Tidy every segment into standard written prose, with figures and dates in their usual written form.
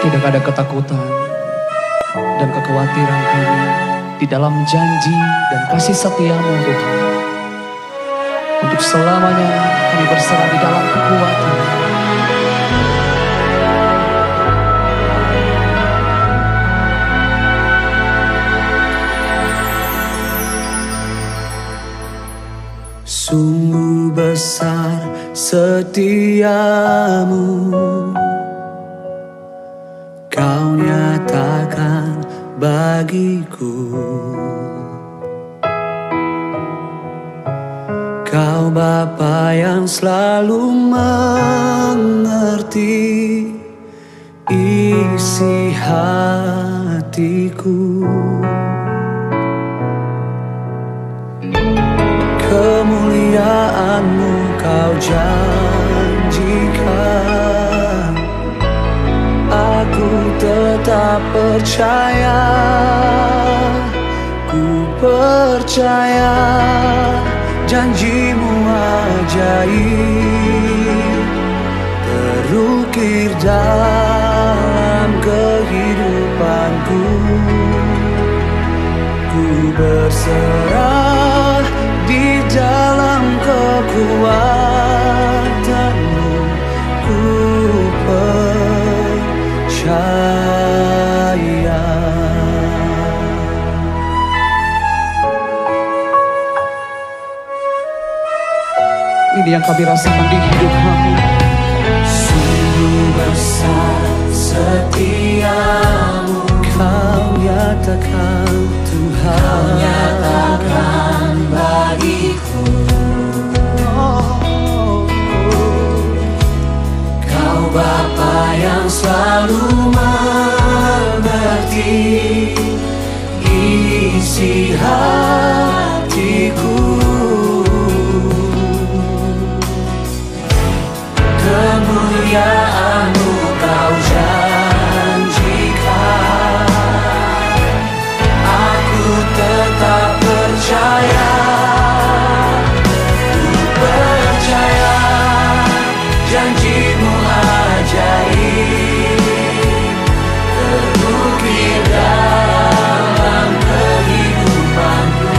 Tidak ada ketakutan dan kekhawatiran kami di dalam janji dan kasih setia-Mu Tuhan. Untuk selamanya kami berserah di dalam kekuatan. Sungguh besar setiamu, Kau nyatakan bagiku. Kau Bapa yang selalu mengerti isi hatiku. Kemuliaan-Mu Kau janjikan, aku tetap percaya, ku percaya janji-Mu ajaib terukir dalam kehidupanku. Ku berserah di dalam kekuatan-Mu, ku percaya. Ini yang kami rasakan di hidup kami. Sungguh besar setiamu, Kau nyatakan Tuhan, Kau nyatakan bagiku. Kau Bapa yang selalu mengerti isi hatiku. Kemuliaan-Mu Kau janjikan, aku tetap percaya, ku percaya janji-Mu ajaib terukir dalam kehidupanku.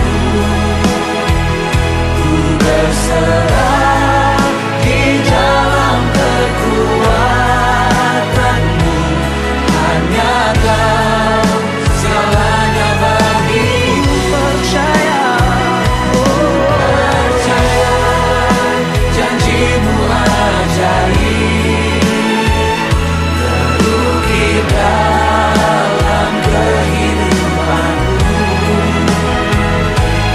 Ku berserah di dalam kekuatan-Mu, hanya Kau segalanya bagiku. Percaya, percaya janji-Mu ajaib terukir dalam kehidupanku.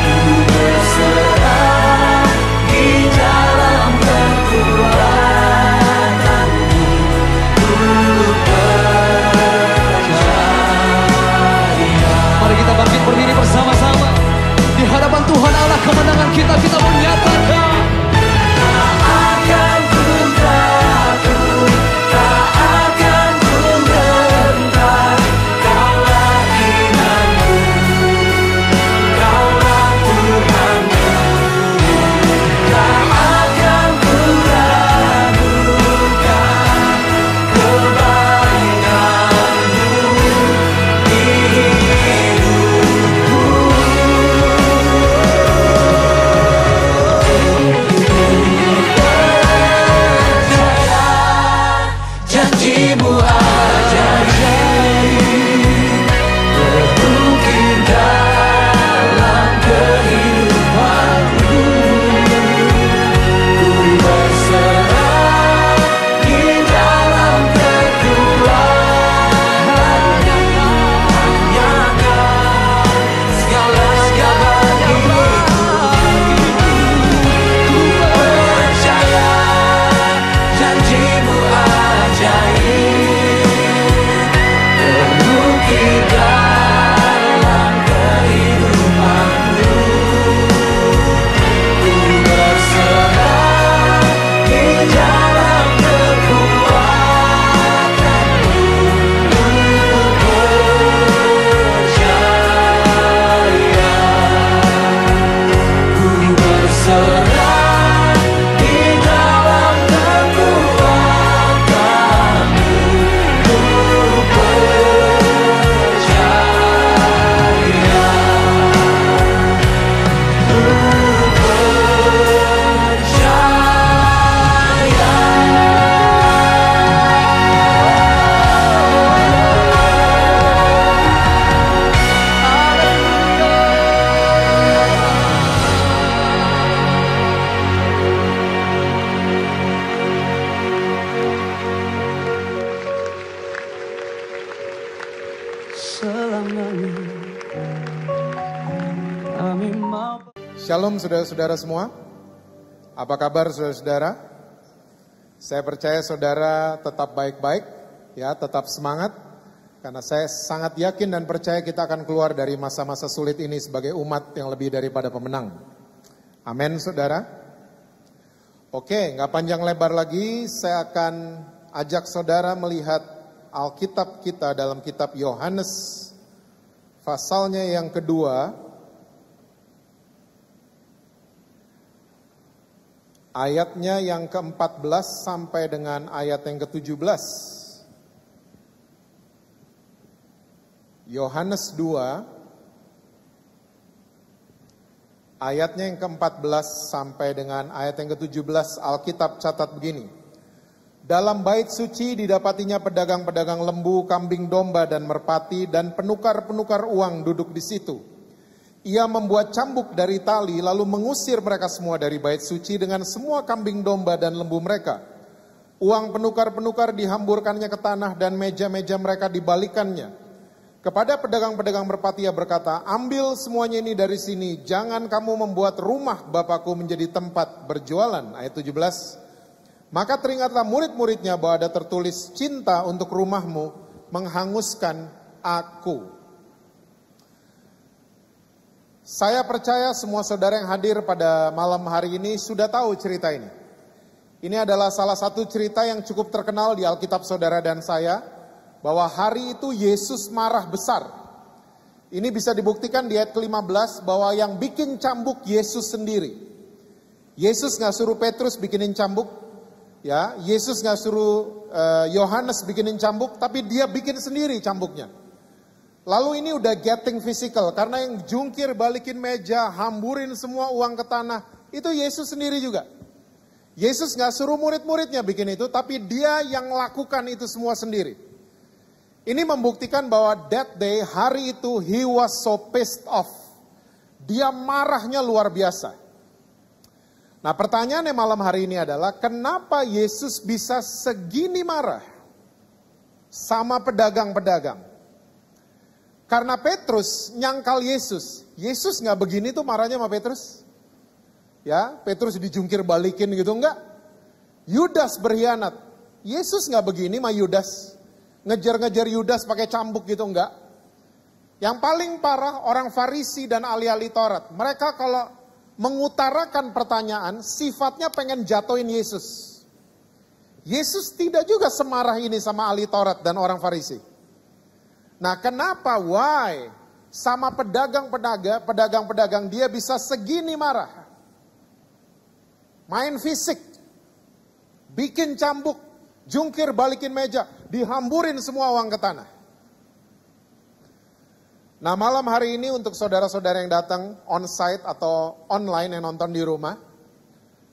Ku berserah di dalam kekuatan-Mu, ku percaya. Mari kita bangkit berdiri bersama-sama di hadapan Tuhan Allah kemenangan kita. Kita menyatakan Tak akan ku takut, tak akan ku gentar. Kaulah imanku, Kaulah Tuhanku. Tak akan ku ragukan kebaikan-Mu di hidupku. Janji-Mu ajaib terukir dalam kehidupanku. Ku berserah di dalam kekuatan-Mu, hanya Kau segala bagiku. Ku percaya janji-Mu ajaib terukir dalam kehidupanku. Ku berserah di dalam kekuatan-Mu, ku percaya. Ku berserah di dalam kekuatan-Mu, ku Shalom saudara-saudara semua. Apa kabar saudara-saudara? Saya percaya saudara tetap baik-baik, ya, tetap semangat. Karena saya sangat yakin dan percaya kita akan keluar dari masa-masa sulit ini sebagai umat yang lebih daripada pemenang. Amin saudara. Oke, nggak panjang lebar lagi, saya akan ajak saudara melihat Alkitab kita dalam kitab Yohanes, pasalnya yang kedua, ayatnya yang ke-14 sampai dengan ayat yang ke-17. Yohanes 2, ayatnya yang ke-14 sampai dengan ayat yang ke-17, Alkitab catat begini. Dalam bait suci didapatinya pedagang-pedagang lembu, kambing domba dan merpati, dan penukar-penukar uang duduk di situ. Ia membuat cambuk dari tali lalu mengusir mereka semua dari bait suci dengan semua kambing domba dan lembu mereka. Uang penukar-penukar dihamburkannya ke tanah dan meja-meja mereka dibalikannya. Kepada pedagang-pedagang merpati ia berkata, ambil semuanya ini dari sini, jangan kamu membuat rumah Bapakku menjadi tempat berjualan. Ayat 17. Maka teringatlah murid-muridnya bahwa ada tertulis, cinta untuk rumahmu menghanguskan aku. Saya percaya semua saudara yang hadir pada malam hari ini sudah tahu cerita ini. Ini adalah salah satu cerita yang cukup terkenal di Alkitab saudara dan saya, bahwa hari itu Yesus marah besar. Ini bisa dibuktikan di ayat ke-15 bahwa yang bikin cambuk Yesus sendiri. Yesus gak suruh Petrus bikinin cambuk, ya. Yesus gak suruh Yohanes bikinin cambuk, tapi dia bikin sendiri cambuknya. Lalu ini udah getting physical, karena yang jungkir balikin meja, hamburin semua uang ke tanah, itu Yesus sendiri juga. Yesus gak suruh murid-muridnya bikin itu, tapi dia yang lakukan itu semua sendiri. Ini membuktikan bahwa that day, hari itu, he was so pissed off. Dia marahnya luar biasa. Nah pertanyaannya malam hari ini adalah, kenapa Yesus bisa segini marah sama pedagang-pedagang? Karena Petrus nyangkal Yesus. Yesus gak begini tuh marahnya sama Petrus. Ya, Petrus dijungkir balikin gitu, enggak. Yudas berkhianat. Yesus gak begini sama Yudas. Ngejar-ngejar Yudas pakai cambuk gitu, enggak. Yang paling parah orang Farisi dan ahli-ahli Taurat. Mereka kalau mengutarakan pertanyaan, sifatnya pengen jatuhin Yesus. Yesus tidak juga semarah ini sama ahli Taurat dan orang Farisi. Nah kenapa, why? Sama pedagang-pedagang dia bisa segini marah. Main fisik. Bikin cambuk. Jungkir balikin meja, dihamburin semua uang ke tanah. Nah malam hari ini untuk saudara-saudara yang datang on-site atau online yang nonton di rumah,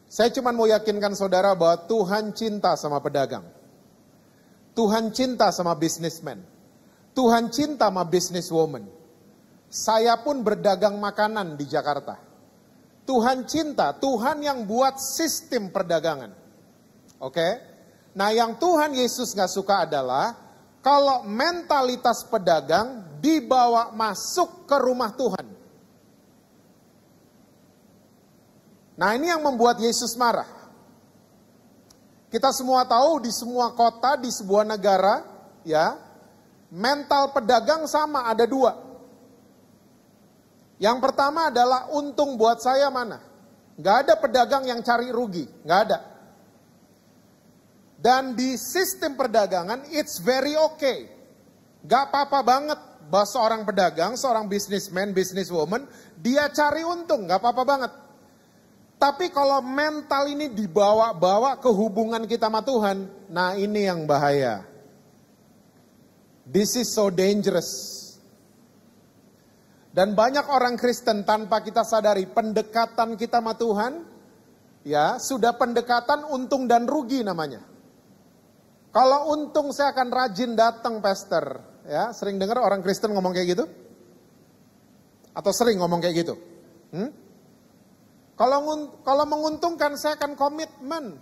saya cuma mau yakinkan saudara bahwa Tuhan cinta sama pedagang. Tuhan cinta sama businessman. Tuhan cinta sama businesswoman. Saya pun berdagang makanan di Jakarta. Tuhan cinta, Tuhan yang buat sistem perdagangan. Oke? Nah yang Tuhan Yesus gak suka adalah kalau mentalitas pedagang dibawa masuk ke rumah Tuhan. Nah ini yang membuat Yesus marah. Kita semua tahu di semua kota, di sebuah negara, ya, mental pedagang sama ada dua. Yang pertama adalah untung buat saya mana. Gak ada pedagang yang cari rugi, gak ada. Dan di sistem perdagangan, it's very okay. Gak apa-apa banget bahwa seorang pedagang, seorang businessman, businesswoman, dia cari untung, gak apa-apa banget. Tapi kalau mental ini dibawa-bawa ke hubungan kita sama Tuhan, nah ini yang bahaya. This is so dangerous. Dan banyak orang Kristen tanpa kita sadari, pendekatan kita sama Tuhan, ya sudah pendekatan untung dan rugi namanya. Kalau untung saya akan rajin datang, pastor. Ya, sering dengar orang Kristen ngomong kayak gitu? Atau sering ngomong kayak gitu? Kalau menguntungkan saya akan komitmen.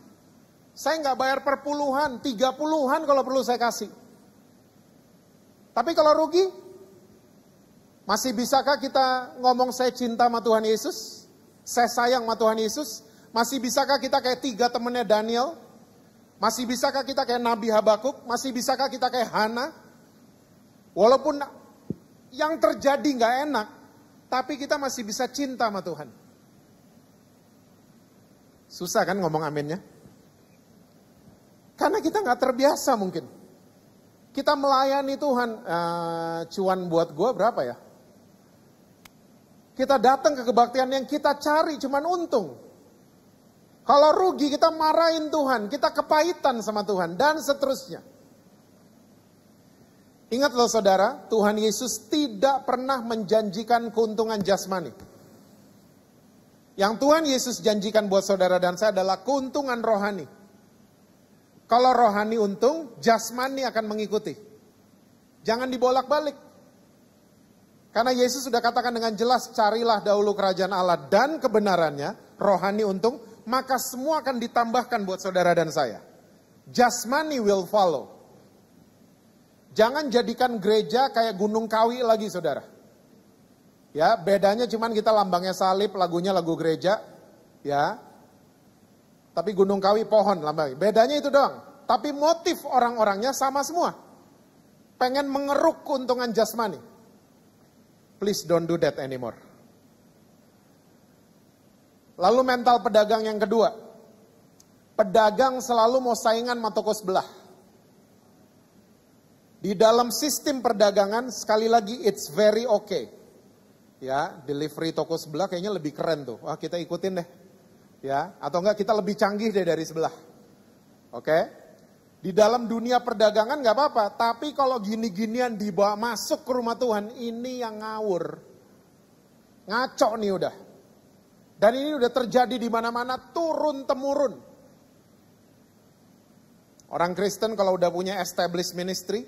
Saya nggak bayar per puluhan, 30-an kalau perlu saya kasih. Tapi kalau rugi, masih bisakah kita ngomong saya cinta sama Tuhan Yesus? Saya sayang sama Tuhan Yesus. Masih bisakah kita kayak 3 temennya Daniel? Masih bisakah kita kayak Nabi Habakuk? Masih bisakah kita kayak Hana? Walaupun yang terjadi gak enak, tapi kita masih bisa cinta sama Tuhan. Susah kan ngomong aminnya? Karena kita gak terbiasa mungkin. Kita melayani Tuhan, cuan buat gue berapa ya? Kita datang ke kebaktian yang kita cari cuman untung. Kalau rugi kita marahin Tuhan, kita kepahitan sama Tuhan, dan seterusnya. Ingat loh saudara, Tuhan Yesus tidak pernah menjanjikan keuntungan jasmani. Yang Tuhan Yesus janjikan buat saudara dan saya adalah keuntungan rohani. Kalau rohani untung, jasmani akan mengikuti. Jangan dibolak-balik. Karena Yesus sudah katakan dengan jelas, carilah dahulu kerajaan Allah dan kebenarannya, rohani untung, maka semua akan ditambahkan buat saudara dan saya. Jasmani will follow. Jangan jadikan gereja kayak Gunung Kawi lagi saudara. Ya, bedanya cuman kita lambangnya salib, lagunya lagu gereja. Ya, tapi Gunung Kawi pohon lambangnya. Bedanya itu doang. Tapi motif orang-orangnya sama semua. Pengen mengeruk keuntungan jasmani. Please don't do that anymore. Lalu mental pedagang yang kedua. Pedagang selalu mau saingan sama toko sebelah. Di dalam sistem perdagangan, sekali lagi it's very okay. Ya, delivery toko sebelah kayaknya lebih keren tuh. Wah, kita ikutin deh. Ya, atau enggak kita lebih canggih deh dari sebelah. Oke? Di dalam dunia perdagangan nggak apa-apa, tapi kalau gini-ginian dibawa masuk ke rumah Tuhan, ini yang ngawur. Ngaco nih udah. Dan ini udah terjadi di mana-mana, turun-temurun. Orang Kristen kalau udah punya established ministry,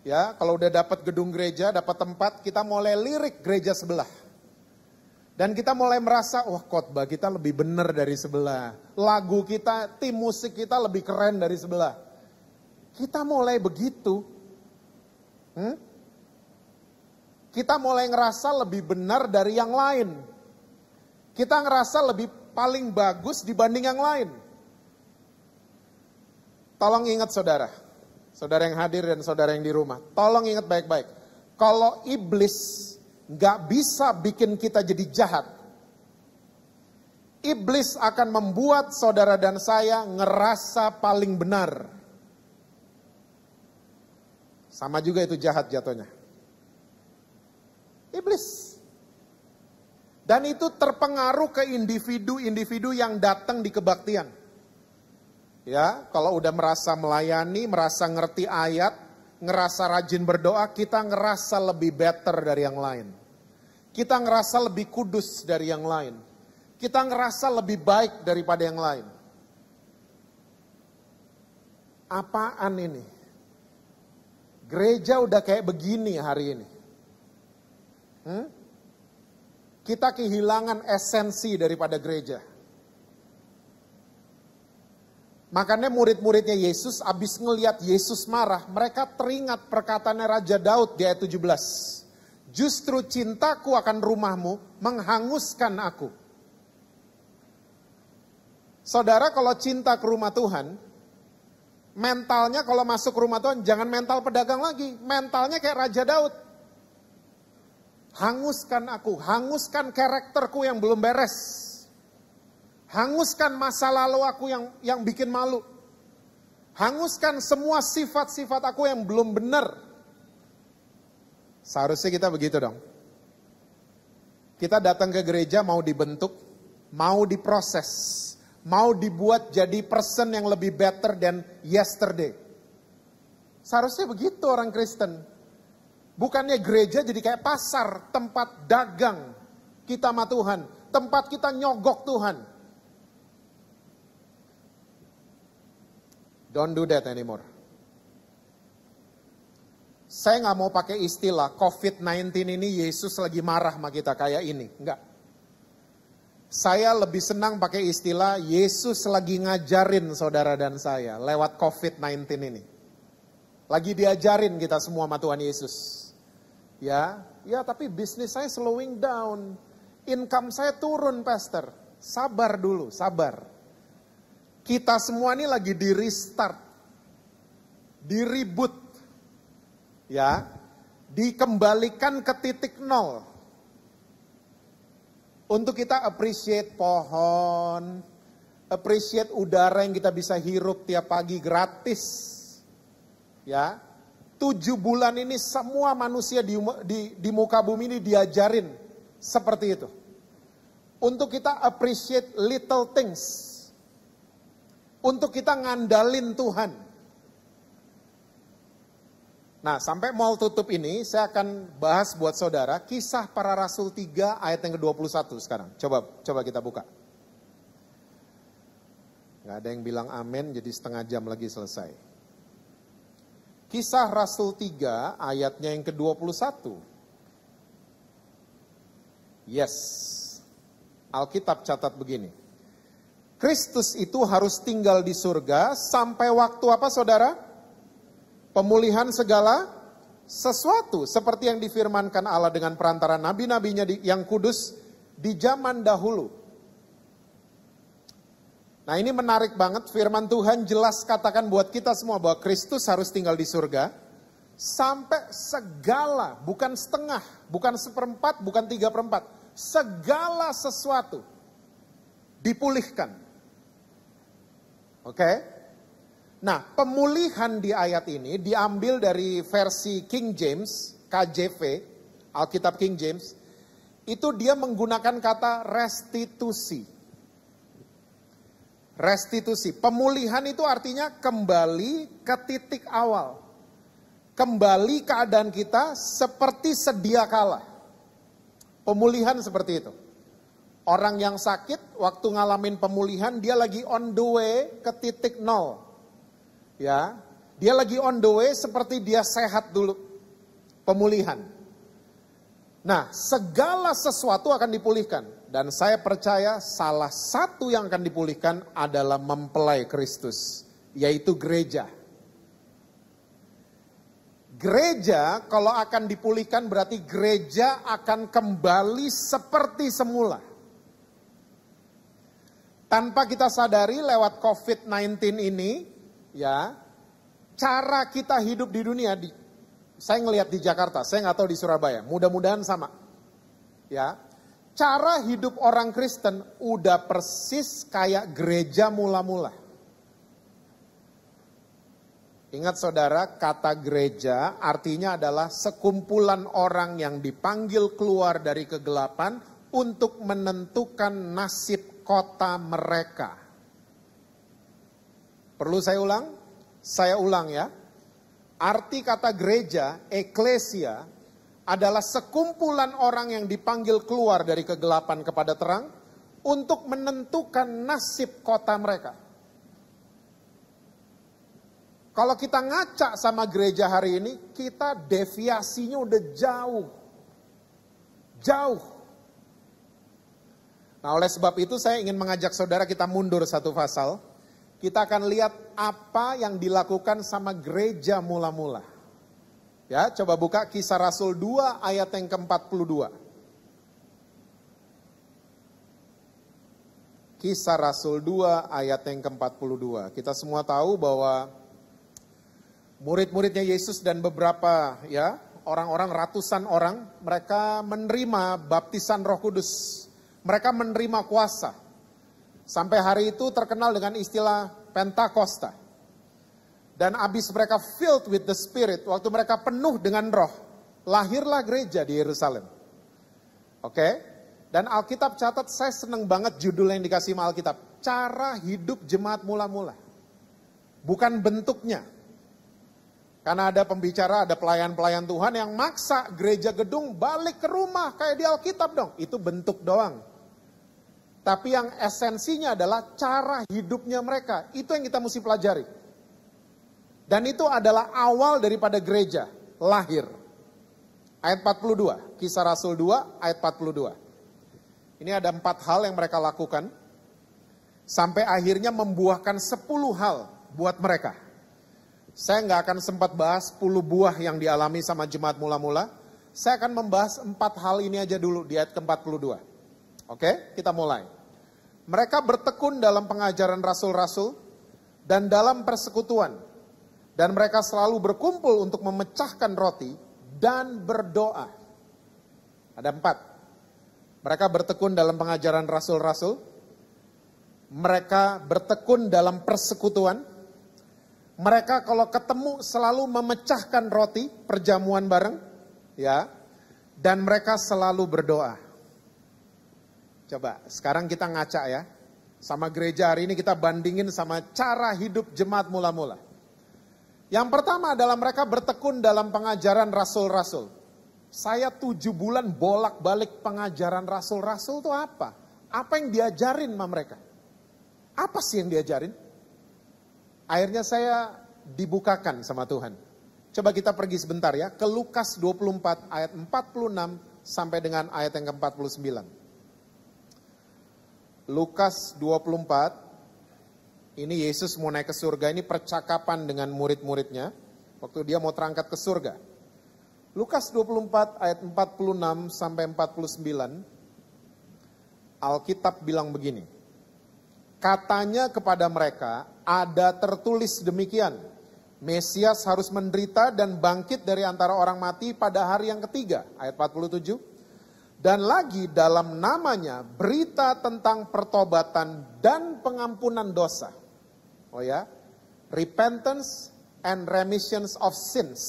ya, kalau udah dapat gedung gereja, dapat tempat, kita mulai lirik gereja sebelah. Dan kita mulai merasa, wah khotbah kita lebih benar dari sebelah. Lagu kita, tim musik kita lebih keren dari sebelah. Kita mulai begitu. Kita mulai ngerasa lebih benar dari yang lain. Kita ngerasa lebih paling bagus dibanding yang lain. Tolong ingat saudara. Saudara yang hadir dan saudara yang di rumah. Tolong ingat baik-baik. Kalau iblis gak bisa bikin kita jadi jahat. Iblis akan membuat saudara dan saya ngerasa paling benar. Sama juga itu jahat jatuhnya. Iblis. Dan itu terpengaruh ke individu-individu yang datang di kebaktian. Ya, kalau udah merasa melayani, merasa ngerti ayat, ngerasa rajin berdoa, kita ngerasa lebih better dari yang lain. Kita ngerasa lebih kudus dari yang lain. Kita ngerasa lebih baik daripada yang lain. Apaan ini? Gereja udah kayak begini hari ini. Kita kehilangan esensi daripada gereja. Makanya murid-muridnya Yesus abis ngelihat Yesus marah, mereka teringat perkataannya Raja Daud di ayat 17. Justru cintaku akan rumahmu menghanguskan aku. Saudara kalau cinta ke rumah Tuhan, mentalnya kalau masuk ke rumah Tuhan jangan mental pedagang lagi. Mentalnya kayak Raja Daud. Hanguskan aku, hanguskan karakterku yang belum beres. Hanguskan masa lalu aku yang bikin malu. Hanguskan semua sifat-sifat aku yang belum benar. Seharusnya kita begitu dong. Kita datang ke gereja mau dibentuk, mau diproses, mau dibuat jadi person yang lebih better than yesterday. Seharusnya begitu orang Kristen. Bukannya gereja jadi kayak pasar, tempat dagang kita sama Tuhan, tempat kita nyogok Tuhan. Don't do that anymore. Saya nggak mau pakai istilah COVID-19 ini Yesus lagi marah sama kita kayak ini. Enggak. Saya lebih senang pakai istilah Yesus lagi ngajarin saudara dan saya lewat COVID-19 ini. Lagi diajarin kita semua sama Tuhan Yesus. Ya tapi bisnis saya slowing down. Income saya turun, Pastor. Sabar dulu, sabar. Kita semua ini lagi di restart. Di reboot. Ya. Dikembalikan ke titik nol. Untuk kita appreciate pohon, appreciate udara yang kita bisa hirup tiap pagi gratis. Ya. 7 bulan ini semua manusia di muka bumi ini diajarin seperti itu. Untuk kita appreciate little things. Untuk kita ngandalin Tuhan. Nah, sampai mau tutup ini, saya akan bahas buat saudara, Kisah Para Rasul 3 ayat yang ke-21 sekarang. Coba kita buka. Gak ada yang bilang amin, jadi setengah jam lagi selesai. Kisah Rasul 3 ayatnya yang ke-21. Yes. Alkitab catat begini. Kristus itu harus tinggal di surga sampai waktu apa saudara? Pemulihan segala sesuatu. Seperti yang difirmankan Allah dengan perantara nabi-nabinya yang kudus di zaman dahulu. Nah ini menarik banget, firman Tuhan jelas katakan buat kita semua bahwa Kristus harus tinggal di surga. Sampai segala, bukan setengah, bukan 1/4, bukan 3/4. Segala sesuatu dipulihkan. Oke? Nah pemulihan di ayat ini diambil dari versi King James, KJV, Alkitab King James. Itu dia menggunakan kata restitusi. Restitusi, pemulihan itu artinya kembali ke titik awal. Kembali keadaan kita seperti sedia kala. Pemulihan seperti itu. Orang yang sakit waktu ngalamin pemulihan dia lagi on the way ke titik nol. Ya, dia lagi on the way seperti dia sehat dulu. Pemulihan. Nah, segala sesuatu akan dipulihkan. Dan saya percaya salah satu yang akan dipulihkan adalah mempelai Kristus, yaitu gereja. Gereja kalau akan dipulihkan berarti gereja akan kembali seperti semula. Tanpa kita sadari lewat COVID-19 ini, ya, cara kita hidup di dunia, saya ngelihat di Jakarta, saya nggak tahu di Surabaya, mudah-mudahan sama. Ya. Cara hidup orang Kristen udah persis kayak gereja mula-mula. Ingat saudara, kata gereja artinya adalah sekumpulan orang yang dipanggil keluar dari kegelapan untuk menentukan nasib kota mereka. Perlu saya ulang? Saya ulang ya. Arti kata gereja, eklesia, adalah sekumpulan orang yang dipanggil keluar dari kegelapan kepada terang untuk menentukan nasib kota mereka. Kalau kita ngaca sama gereja hari ini, kita deviasinya udah jauh. Jauh. Nah oleh sebab itu saya ingin mengajak saudara kita mundur satu pasal. Kita akan lihat apa yang dilakukan sama gereja mula-mula. Ya, coba buka Kisah Rasul 2 ayat yang ke-42. Kisah Rasul 2 ayat yang ke-42. Kita semua tahu bahwa murid-muridnya Yesus dan beberapa ya, orang-orang ratusan orang, mereka menerima baptisan Roh Kudus. Mereka menerima kuasa. Sampai hari itu terkenal dengan istilah Pentakosta. Dan abis mereka filled with the Spirit, waktu mereka penuh dengan roh, lahirlah gereja di Yerusalem. Oke? Dan Alkitab catat, saya seneng banget judul yang dikasih sama Alkitab. Cara hidup jemaat mula-mula. Bukan bentuknya. Karena ada pembicara, ada pelayan-pelayan Tuhan yang maksa gereja gedung balik ke rumah kayak di Alkitab dong. Itu bentuk doang. Tapi yang esensinya adalah cara hidupnya mereka. Itu yang kita mesti pelajari. Dan itu adalah awal daripada gereja lahir. Ayat 42, Kisah Rasul 2 ayat 42. Ini ada 4 hal yang mereka lakukan. Sampai akhirnya membuahkan 10 hal buat mereka. Saya nggak akan sempat bahas 10 buah yang dialami sama jemaat mula-mula. Saya akan membahas 4 hal ini aja dulu di ayat ke-42. Oke, kita mulai. Mereka bertekun dalam pengajaran rasul-rasul dan dalam persekutuan. Dan mereka selalu berkumpul untuk memecahkan roti dan berdoa. Ada 4. Mereka bertekun dalam pengajaran rasul-rasul. Mereka bertekun dalam persekutuan. Mereka kalau ketemu selalu memecahkan roti, perjamuan bareng, ya. Dan mereka selalu berdoa. Coba, sekarang kita ngaca ya. Sama gereja hari ini kita bandingin sama cara hidup jemaat mula-mula. Yang pertama adalah mereka bertekun dalam pengajaran rasul-rasul. Saya 7 bulan bolak-balik pengajaran rasul-rasul itu apa? Apa yang diajarin sama mereka? Apa sih yang diajarin? Akhirnya saya dibukakan sama Tuhan. Coba kita pergi sebentar ya, ke Lukas 24 ayat 46 sampai dengan ayat yang ke-49. Lukas 24, ini Yesus mau naik ke surga, ini percakapan dengan murid-muridnya, waktu dia mau terangkat ke surga. Lukas 24 ayat 46 sampai 49, Alkitab bilang begini, katanya kepada mereka, ada tertulis demikian, Mesias harus menderita dan bangkit dari antara orang mati pada hari yang ketiga, ayat 47. Dan lagi dalam namanya berita tentang pertobatan dan pengampunan dosa. Oh ya, repentance and remissions of sins.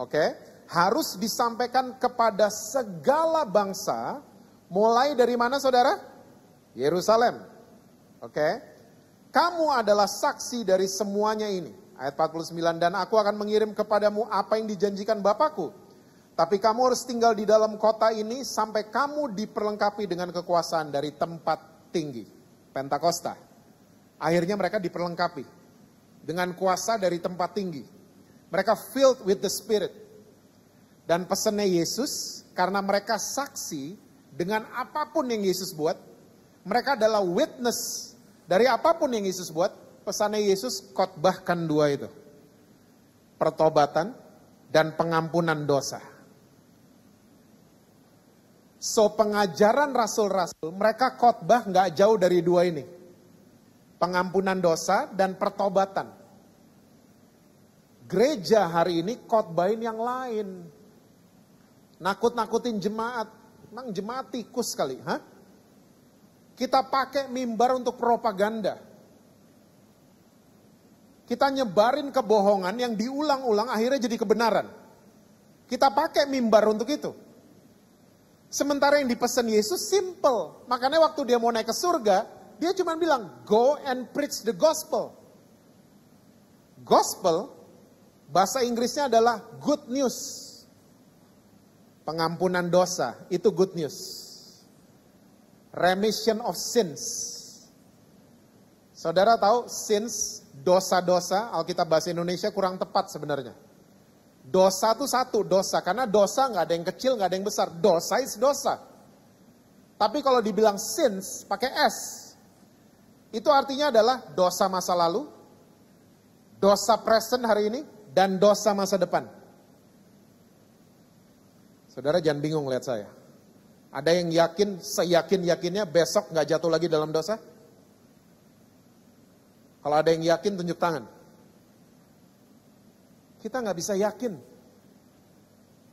Oke, harus disampaikan kepada segala bangsa, mulai dari mana saudara? Yerusalem. Oke, kamu adalah saksi dari semuanya ini. Ayat 49, dan aku akan mengirim kepadamu apa yang dijanjikan Bapakku. Tapi kamu harus tinggal di dalam kota ini sampai kamu diperlengkapi dengan kekuasaan dari tempat tinggi. Pentakosta. Akhirnya mereka diperlengkapi dengan kuasa dari tempat tinggi. Mereka filled with the Spirit. Dan pesannya Yesus, karena mereka saksi dengan apapun yang Yesus buat, mereka adalah witness dari apapun yang Yesus buat, pesannya Yesus khotbahkan 2 itu. Pertobatan dan pengampunan dosa. So pengajaran rasul-rasul, mereka khotbah nggak jauh dari 2 ini. Pengampunan dosa dan pertobatan. Gereja hari ini khotbahin yang lain. Nakut-nakutin jemaat. Emang jemaat tikus kali, hah? Kita pakai mimbar untuk propaganda. Kita nyebarin kebohongan yang diulang-ulang akhirnya jadi kebenaran. Kita pakai mimbar untuk itu. Sementara yang dipesan Yesus simple. Makanya waktu dia mau naik ke surga, dia cuma bilang, go and preach the gospel. Gospel, bahasa Inggrisnya adalah good news. Pengampunan dosa, itu good news. Remission of sins. Saudara tahu, sins, dosa-dosa, Alkitab bahasa Indonesia kurang tepat sebenarnya. Dosa itu satu, dosa. Karena dosa nggak ada yang kecil, nggak ada yang besar. Dosa is dosa. Tapi kalau dibilang sins, pakai S. Itu artinya adalah dosa masa lalu, dosa present hari ini, dan dosa masa depan. Saudara jangan bingung lihat saya. Ada yang yakin, seyakin-yakinnya besok nggak jatuh lagi dalam dosa? Kalau ada yang yakin, tunjuk tangan. Kita nggak bisa yakin.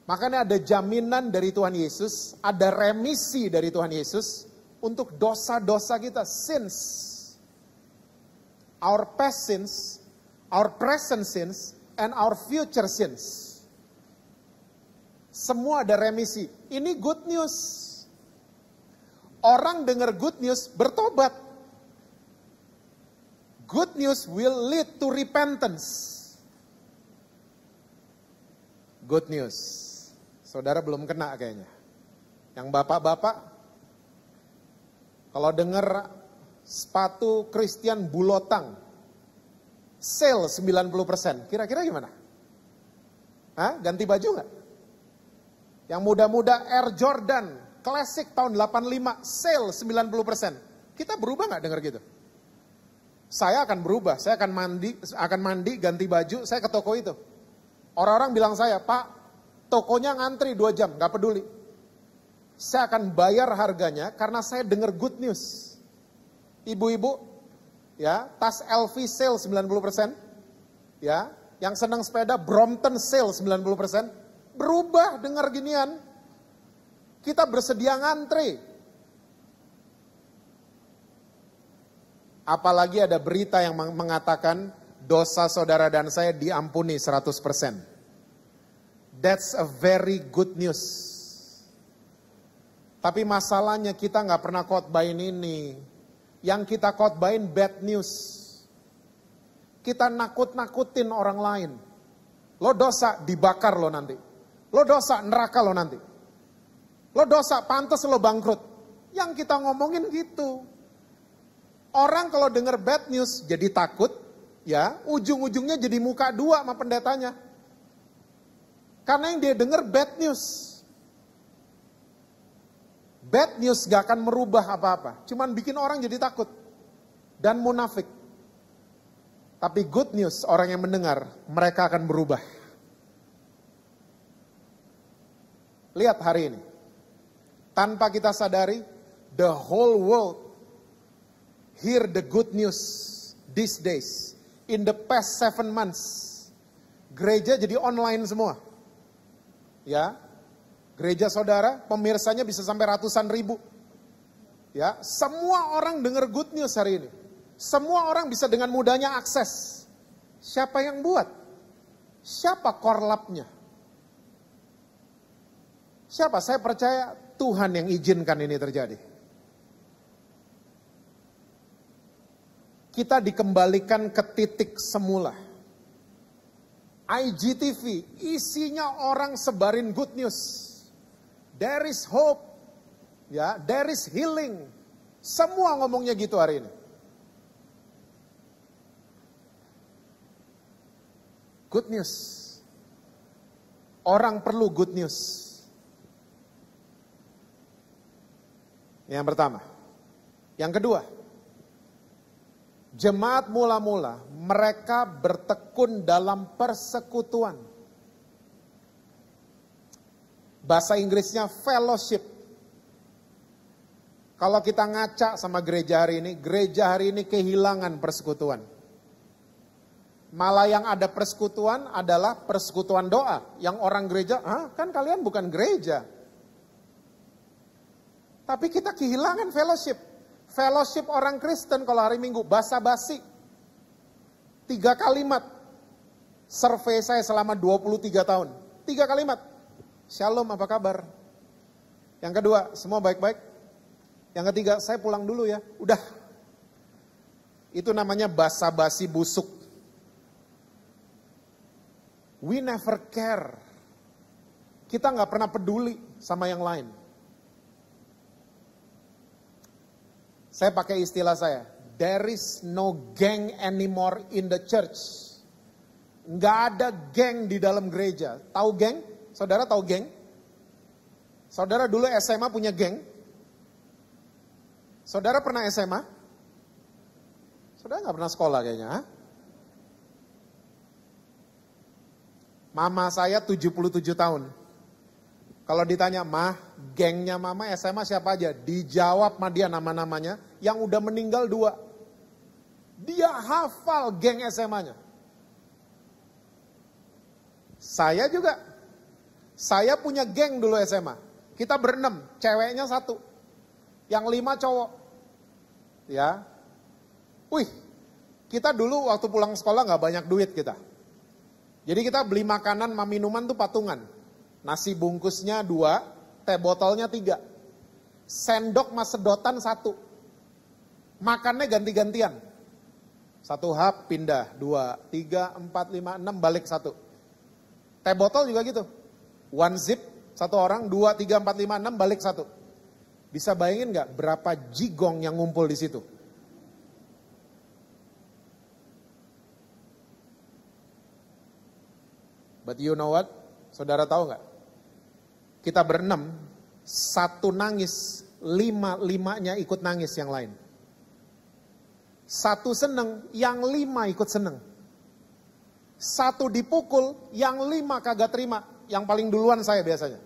Makanya ada jaminan dari Tuhan Yesus, ada remisi dari Tuhan Yesus untuk dosa-dosa kita, sins. Our past sins, our present sins, and our future sins. Semua ada remisi. Ini good news. Orang dengar good news, bertobat. Good news will lead to repentance. Good news. Saudara belum kena kayaknya. Yang bapak-bapak, kalau dengar sepatu Christian Bulotang, sale 90%, kira-kira gimana? Hah? Ganti baju nggak? Yang muda-muda Air Jordan, Classic tahun 85, sale 90%. Kita berubah nggak dengar gitu? Saya akan berubah, saya akan mandi, ganti baju, saya ke toko itu. Orang-orang bilang saya, Pak, tokonya ngantri 2 jam, gak peduli. Saya akan bayar harganya karena saya dengar good news. Ibu-ibu, ya, tas LV sale 90%, ya, yang senang sepeda Brompton sale 90%, berubah dengar ginian. Kita bersedia ngantri. Apalagi ada berita yang mengatakan dosa saudara dan saya diampuni 100%. That's a very good news. Tapi masalahnya kita nggak pernah khotbahin ini. Yang kita khotbahin bad news. Kita nakut-nakutin orang lain. Lo dosa, dibakar lo nanti. Lo dosa, neraka lo nanti. Lo dosa, pantas lo bangkrut. Yang kita ngomongin gitu. Orang kalau dengar bad news jadi takut, ya, ujung-ujungnya jadi muka dua sama pendetanya. Karena yang dia dengar bad news. Bad news gak akan merubah apa-apa, cuman bikin orang jadi takut dan munafik. Tapi good news, orang yang mendengar, mereka akan berubah. Lihat hari ini, tanpa kita sadari, the whole world hear the good news these days. In the past 7 months, gereja jadi online semua. Ya, gereja saudara, pemirsanya bisa sampai ratusan ribu. Ya, semua orang dengar good news hari ini. Semua orang bisa dengan mudahnya akses. Siapa yang buat? Siapa korlapnya? Siapa? Saya percaya Tuhan yang izinkan ini terjadi. Kita dikembalikan ke titik semula. IGTV, isinya orang sebarin good news. There is hope. Ya, there is healing. Semua ngomongnya gitu hari ini. Good news. Orang perlu good news. Yang pertama. Yang kedua. Jemaat mula-mula, mereka bertekun dalam persekutuan. Bahasa Inggrisnya fellowship. Kalau kita ngaca sama gereja hari ini kehilangan persekutuan. Malah yang ada persekutuan adalah persekutuan doa. Yang orang gereja, kan kalian bukan gereja. Tapi kita kehilangan fellowship. Fellowship orang Kristen kalau hari Minggu, basa-basi. 3 kalimat. Survei saya selama 23 tahun. 3 kalimat. Shalom, apa kabar? Yang kedua, semua baik-baik. Yang ketiga, saya pulang dulu ya. Udah. Itu namanya basa-basi busuk. We never care. Kita nggak pernah peduli sama yang lain. Saya pakai istilah saya, there is no gang anymore in the church. Nggak ada geng di dalam gereja. Tahu geng? Saudara tahu geng? Saudara dulu SMA punya geng? Saudara pernah SMA? Saudara nggak pernah sekolah kayaknya. Ha? Mama saya 77 tahun. Kalau ditanya, mah, gengnya mama SMA siapa aja? Dijawab sama dia nama-namanya, yang udah meninggal 2. Dia hafal geng SMA-nya. Saya juga. Saya punya geng dulu SMA. Kita berenam, ceweknya 1. Yang 5 cowok. Ya. Wih, kita dulu waktu pulang sekolah gak banyak duit kita. Jadi kita beli makanan sama minuman tuh patungan. Nasi bungkusnya 2, teh botolnya 3. Sendok sama sedotan 1. Makannya ganti-gantian. 1 hap pindah, 2, 3, 4, 5, 6 balik 1. Teh botol juga gitu. 1 zip, 1 orang, 2, 3, 4, 5, 6 balik 1. Bisa bayangin gak berapa jigong yang ngumpul di situ? But you know what? Saudara tahu gak? Kita berenam, 1 nangis, 5-5-nya ikut nangis yang lain. 1 seneng, yang 5 ikut seneng. 1 dipukul, yang 5 kagak terima. Yang paling duluan saya biasanya.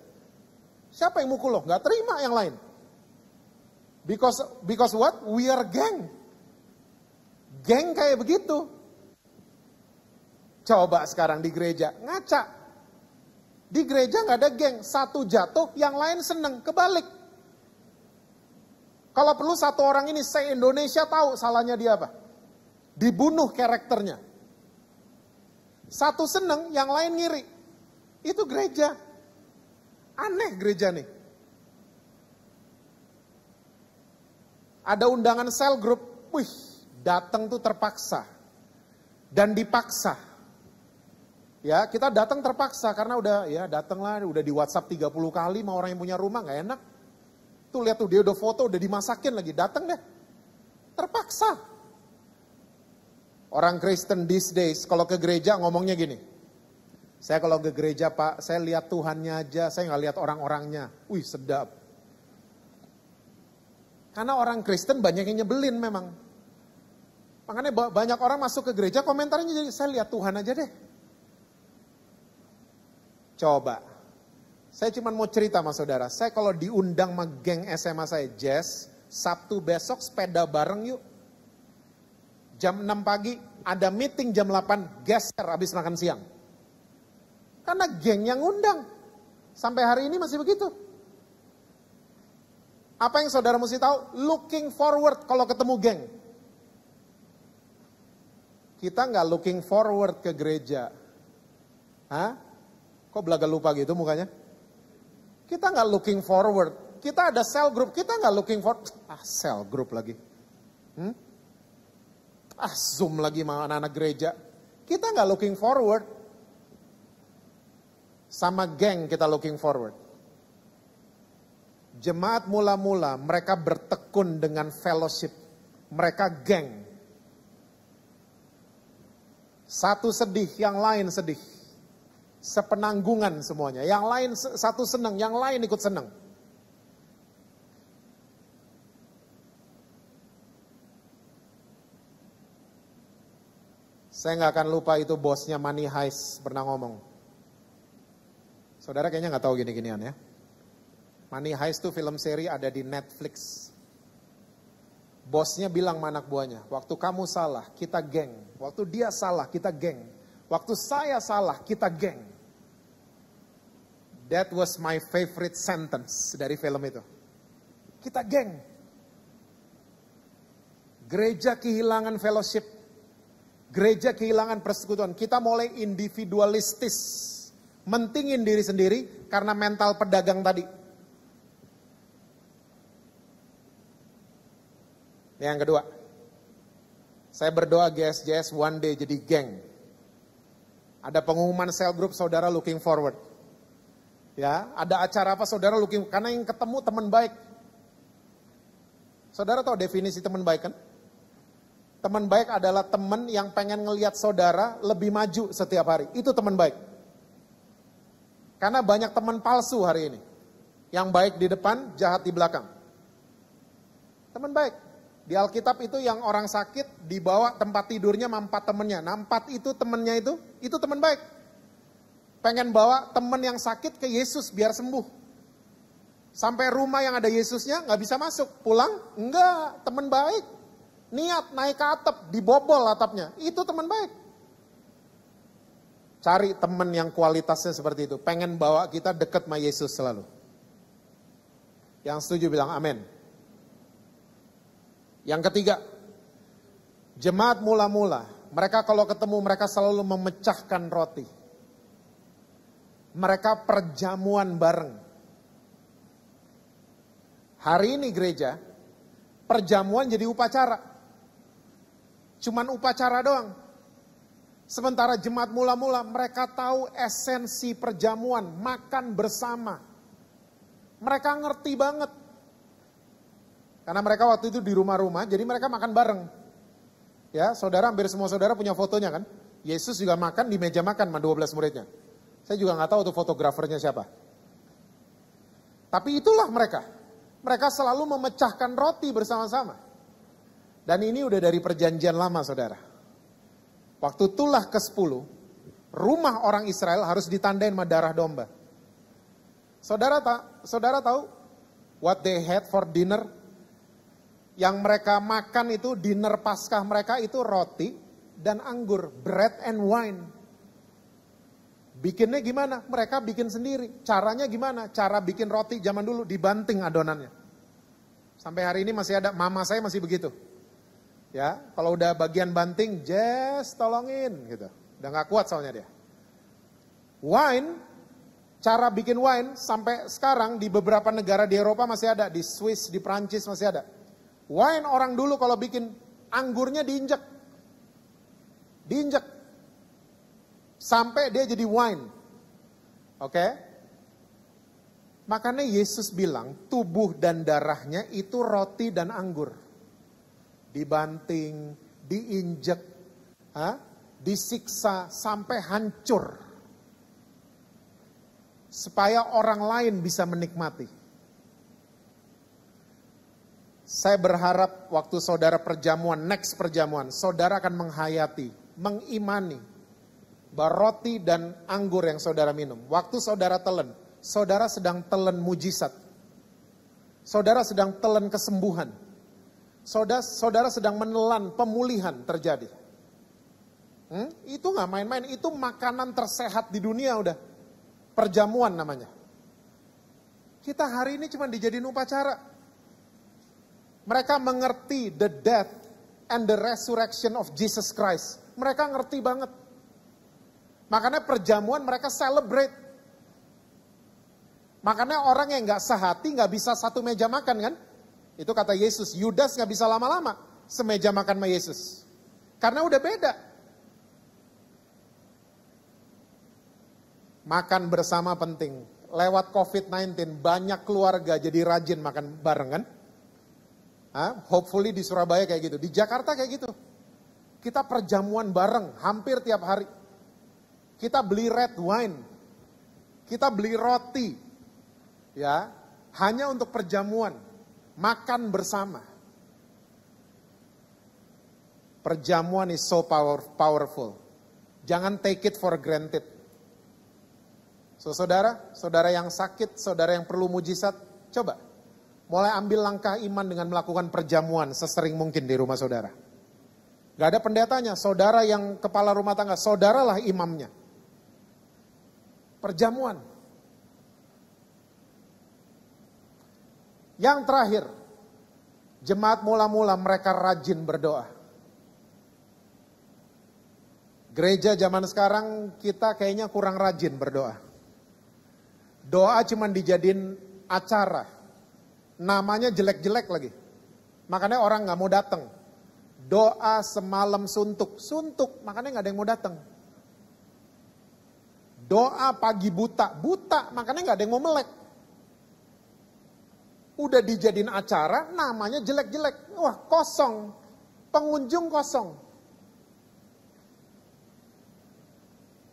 Siapa yang mukul lo? Gak terima yang lain. Because what? We are gang. Geng kayak begitu. Coba sekarang di gereja, ngaca. Di gereja gak ada geng. Satu jatuh, yang lain seneng. Kebalik. Kalau perlu satu orang ini se-Indonesia tahu salahnya dia apa. Dibunuh karakternya. Satu seneng, yang lain ngiri. Itu gereja. Aneh gereja nih. Ada undangan cell group. Wih, datang tuh terpaksa. Dan dipaksa. Ya, kita datang terpaksa karena udah datanglah, udah di WhatsApp 30 kali sama orang yang punya rumah, gak enak. Tuh lihat tuh dia udah foto, udah dimasakin lagi, datang deh. Terpaksa. Orang Kristen these days kalau ke gereja ngomongnya gini. Saya kalau ke gereja Pak, saya lihat Tuhannya aja, saya gak lihat orang-orangnya. Wih, sedap. Karena orang Kristen banyak yang nyebelin memang. Makanya banyak orang masuk ke gereja komentarnya jadi saya lihat Tuhan aja deh. Coba, saya cuma mau cerita sama saudara, saya kalau diundang sama geng SMA saya, Jazz, Sabtu besok sepeda bareng yuk. Jam 6 pagi, ada meeting jam 8, geser habis makan siang. Karena geng yang undang. Sampai hari ini masih begitu. Apa yang saudara mesti tahu? Looking forward kalau ketemu geng. Kita nggak looking forward ke gereja. Hah? Kok belaga lupa gitu mukanya? Kita nggak looking forward. Kita ada cell group, kita nggak looking forward. Cell group lagi. Zoom lagi sama anak-anak gereja. Kita nggak looking forward. Sama geng kita looking forward. Jemaat mula-mula mereka bertekun dengan fellowship. Mereka geng. Satu sedih, yang lain sedih. Sepenanggungan semuanya. Yang lain satu senang, yang lain ikut senang. Saya nggak akan lupa itu bosnya Money Heist pernah ngomong. Saudara kayaknya nggak tahu gini-ginian ya. Money Heist itu film seri ada di Netflix. Bosnya bilang sama anak buahnya, waktu kamu salah, kita geng. Waktu dia salah, kita geng. Waktu saya salah, kita geng. That was my favorite sentence dari film itu. Kita geng. Gereja kehilangan fellowship. Gereja kehilangan persekutuan. Kita mulai individualistis. Mentingin diri sendiri karena mental pedagang tadi. Yang kedua, saya berdoa GSJS one day jadi geng. Ada pengumuman cell group saudara looking forward. Ya, ada acara apa saudara looking, karena yang ketemu teman baik. Saudara tahu definisi teman baik kan? Teman baik adalah teman yang pengen ngelihat saudara lebih maju setiap hari. Itu teman baik. Karena banyak teman palsu hari ini. Yang baik di depan, jahat di belakang. Teman baik. Di Alkitab itu yang orang sakit dibawa tempat tidurnya sama 4 temennya. Nah 4 itu temennya itu teman baik. Pengen bawa temen yang sakit ke Yesus biar sembuh. Sampai rumah yang ada Yesusnya gak bisa masuk. Pulang? Enggak, teman baik. Niat naik ke atap, dibobol atapnya. Itu teman baik. Cari temen yang kualitasnya seperti itu. Pengen bawa kita deket sama Yesus selalu. Yang setuju bilang amin. Yang ketiga, jemaat mula-mula. Mereka kalau ketemu mereka selalu memecahkan roti. Mereka perjamuan bareng. Hari ini gereja, perjamuan jadi upacara. Cuman upacara doang. Sementara jemaat mula-mula mereka tahu esensi perjamuan, makan bersama. Mereka ngerti banget. Karena mereka waktu itu di rumah-rumah, jadi mereka makan bareng. Ya, saudara, hampir semua saudara punya fotonya kan. Yesus juga makan di meja makan sama 12 muridnya. Saya juga nggak tahu tuh fotografernya siapa. Tapi itulah mereka. Mereka selalu memecahkan roti bersama-sama. Dan ini udah dari perjanjian lama, saudara. Waktu tulah ke-10, rumah orang Israel harus ditandain sama darah domba. Saudara tahu what they had for dinner? Yang mereka makan itu dinner Paskah mereka itu roti dan anggur, bread and wine. Bikinnya gimana? Mereka bikin sendiri. Caranya gimana? Cara bikin roti zaman dulu dibanting adonannya. Sampai hari ini masih ada, mama saya masih begitu. Ya, kalau udah bagian banting, Jess tolongin gitu. Udah gak kuat soalnya dia. Wine, cara bikin wine sampai sekarang di beberapa negara di Eropa masih ada, di Swiss, di Prancis masih ada. Wine orang dulu kalau bikin anggurnya diinjek. Diinjek. Sampai dia jadi wine. Oke? Makanya Yesus bilang tubuh dan darahnya itu roti dan anggur. Dibanting, diinjek, disiksa sampai hancur. Supaya orang lain bisa menikmati. Saya berharap waktu saudara perjamuan, next perjamuan, saudara akan menghayati, mengimani bahwa roti dan anggur yang saudara minum. Waktu saudara telan, saudara sedang telan mujizat. Saudara sedang telan kesembuhan. Saudara sedang menelan pemulihan terjadi. Itu gak main-main, itu makanan tersehat di dunia udah. Perjamuan namanya. Kita hari ini cuma dijadiin upacara. Mereka mengerti the death and the resurrection of Jesus Christ. Mereka ngerti banget. Makanya perjamuan mereka celebrate. Makanya orang yang gak sehati gak bisa satu meja makan kan. Itu kata Yesus, Yudas gak bisa lama-lama semeja makan sama Yesus. Karena udah beda. Makan bersama penting. Lewat COVID-19 banyak keluarga jadi rajin makan bareng kan. Hopefully di Surabaya kayak gitu. Di Jakarta kayak gitu. Kita perjamuan bareng hampir tiap hari. Kita beli red wine. Kita beli roti. Ya, hanya untuk perjamuan. Makan bersama. Perjamuan is so powerful. Jangan take it for granted. So saudara yang sakit, saudara yang perlu mujizat, coba mulai ambil langkah iman dengan melakukan perjamuan sesering mungkin di rumah saudara. Gak ada pendetanya, saudara yang kepala rumah tangga, saudaralah imamnya. Perjamuan. Yang terakhir, jemaat mula-mula mereka rajin berdoa. Gereja zaman sekarang kita kayaknya kurang rajin berdoa. Doa cuma dijadiin acara. Namanya jelek-jelek lagi. Makanya orang gak mau datang. Doa semalam suntuk. Suntuk, makanya gak ada yang mau datang. Doa pagi buta. Buta, makanya gak ada yang mau melek. Udah dijadiin acara, namanya jelek-jelek. Wah, kosong. Pengunjung kosong.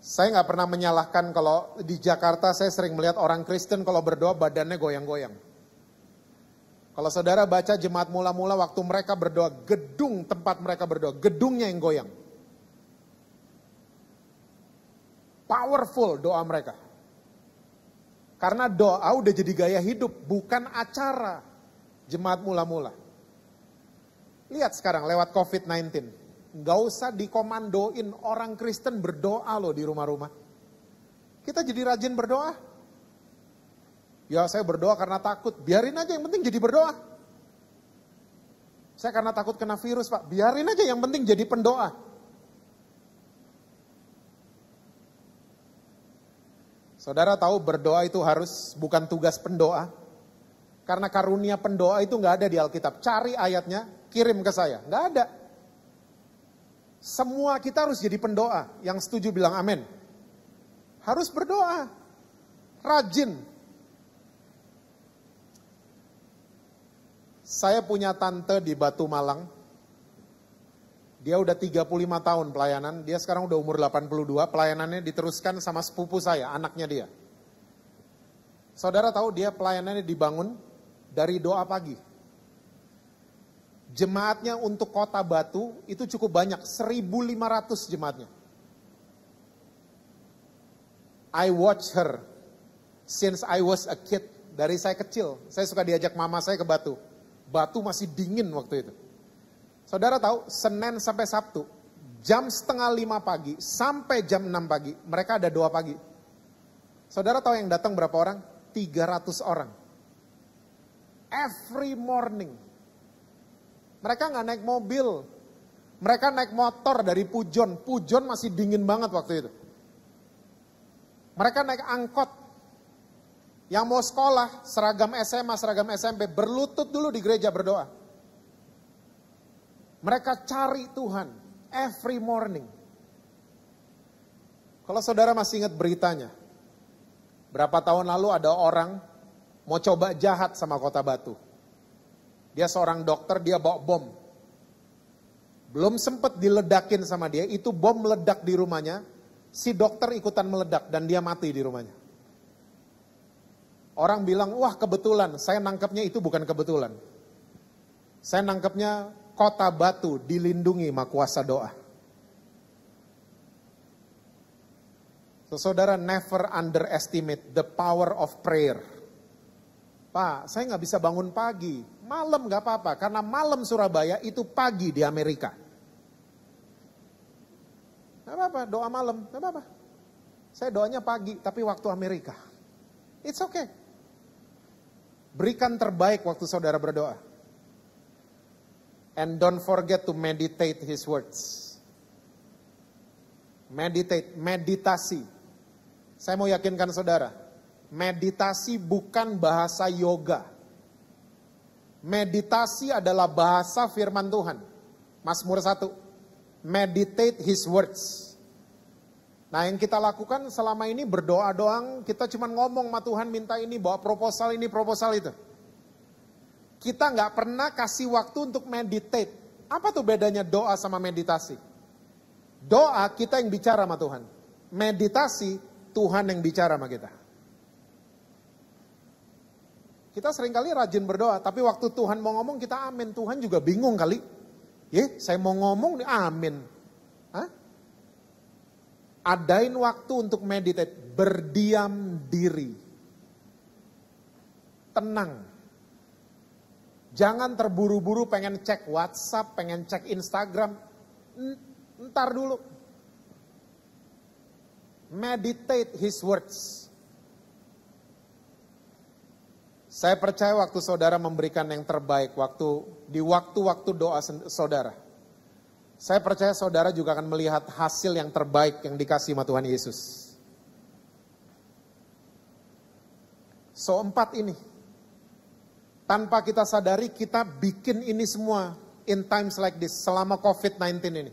Saya gak pernah menyalahkan kalau di Jakarta saya sering melihat orang Kristen kalau berdoa badannya goyang-goyang. Kalau saudara baca jemaat mula-mula waktu mereka berdoa, gedung tempat mereka berdoa, gedungnya yang goyang. Powerful doa mereka. Karena doa udah jadi gaya hidup, bukan acara jemaat mula-mula. Lihat sekarang lewat COVID-19. Gak usah dikomandoin orang Kristen berdoa loh di rumah-rumah. Kita jadi rajin berdoa. Ya saya berdoa karena takut. Biarin aja yang penting jadi berdoa. Saya karena takut kena virus Pak. Biarin aja yang penting jadi pendoa. Saudara tahu berdoa itu harus bukan tugas pendoa. Karena karunia pendoa itu gak ada di Alkitab. Cari ayatnya, kirim ke saya. Gak ada. Semua kita harus jadi pendoa. Yang setuju bilang amin. Harus berdoa. Rajin. Saya punya tante di Batu Malang. Dia udah 35 tahun pelayanan. Dia sekarang udah umur 82. Pelayanannya diteruskan sama sepupu saya, anaknya dia. Saudara tahu dia pelayanannya dibangun dari doa pagi. Jemaatnya untuk kota Batu itu cukup banyak, 1.500 jemaatnya. I watch her Since I was a kid, dari saya kecil, saya suka diajak mama saya ke Batu. Batu masih dingin waktu itu. Saudara tahu, Senin sampai Sabtu, jam 4:30 pagi sampai jam 6 pagi, mereka ada doa pagi. Saudara tahu yang datang berapa orang? 300 orang. Every morning. Mereka nggak naik mobil, mereka naik motor dari Pujon. Pujon masih dingin banget waktu itu. Mereka naik angkot. Yang mau sekolah, seragam SMA, seragam SMP, berlutut dulu di gereja berdoa. Mereka cari Tuhan every morning. Kalau saudara masih ingat beritanya, berapa tahun lalu ada orang mau coba jahat sama Kota Batu. Dia seorang dokter, dia bawa bom. Belum sempat diledakin sama dia, itu bom meledak di rumahnya. Si dokter ikutan meledak dan dia mati di rumahnya. Orang bilang, wah kebetulan, saya nangkepnya itu bukan kebetulan. Saya nangkepnya Kota Batu dilindungi sama kuasa doa. So, saudara, never underestimate the power of prayer. Pak, saya nggak bisa bangun pagi, malam nggak apa-apa, karena malam Surabaya itu pagi di Amerika. Nggak apa-apa, doa malam, nggak apa-apa. Saya doanya pagi, tapi waktu Amerika. It's okay. Berikan terbaik waktu saudara berdoa. And don't forget to meditate His words. Meditate, meditasi. Saya mau yakinkan saudara, meditasi bukan bahasa yoga. Meditasi adalah bahasa firman Tuhan. Mazmur 1. Meditate His words. Nah yang kita lakukan selama ini berdoa doang, kita cuma ngomong sama Tuhan minta ini, bawa proposal ini, proposal itu. Kita nggak pernah kasih waktu untuk meditate. Apa tuh bedanya doa sama meditasi? Doa kita yang bicara sama Tuhan. Meditasi Tuhan yang bicara sama kita. Kita seringkali rajin berdoa, tapi waktu Tuhan mau ngomong kita amin. Tuhan juga bingung kali. Saya mau ngomong nih amin. Hah? Adain waktu untuk meditate, berdiam diri. Tenang. Jangan terburu-buru pengen cek WhatsApp, pengen cek Instagram. Ntar dulu. Meditate His words. Saya percaya waktu saudara memberikan yang terbaik, di waktu-waktu doa saudara. Saya percaya saudara juga akan melihat hasil yang terbaik yang dikasih sama Tuhan Yesus. So 4 ini. Tanpa kita sadari kita bikin ini semua in times like this selama COVID-19 ini.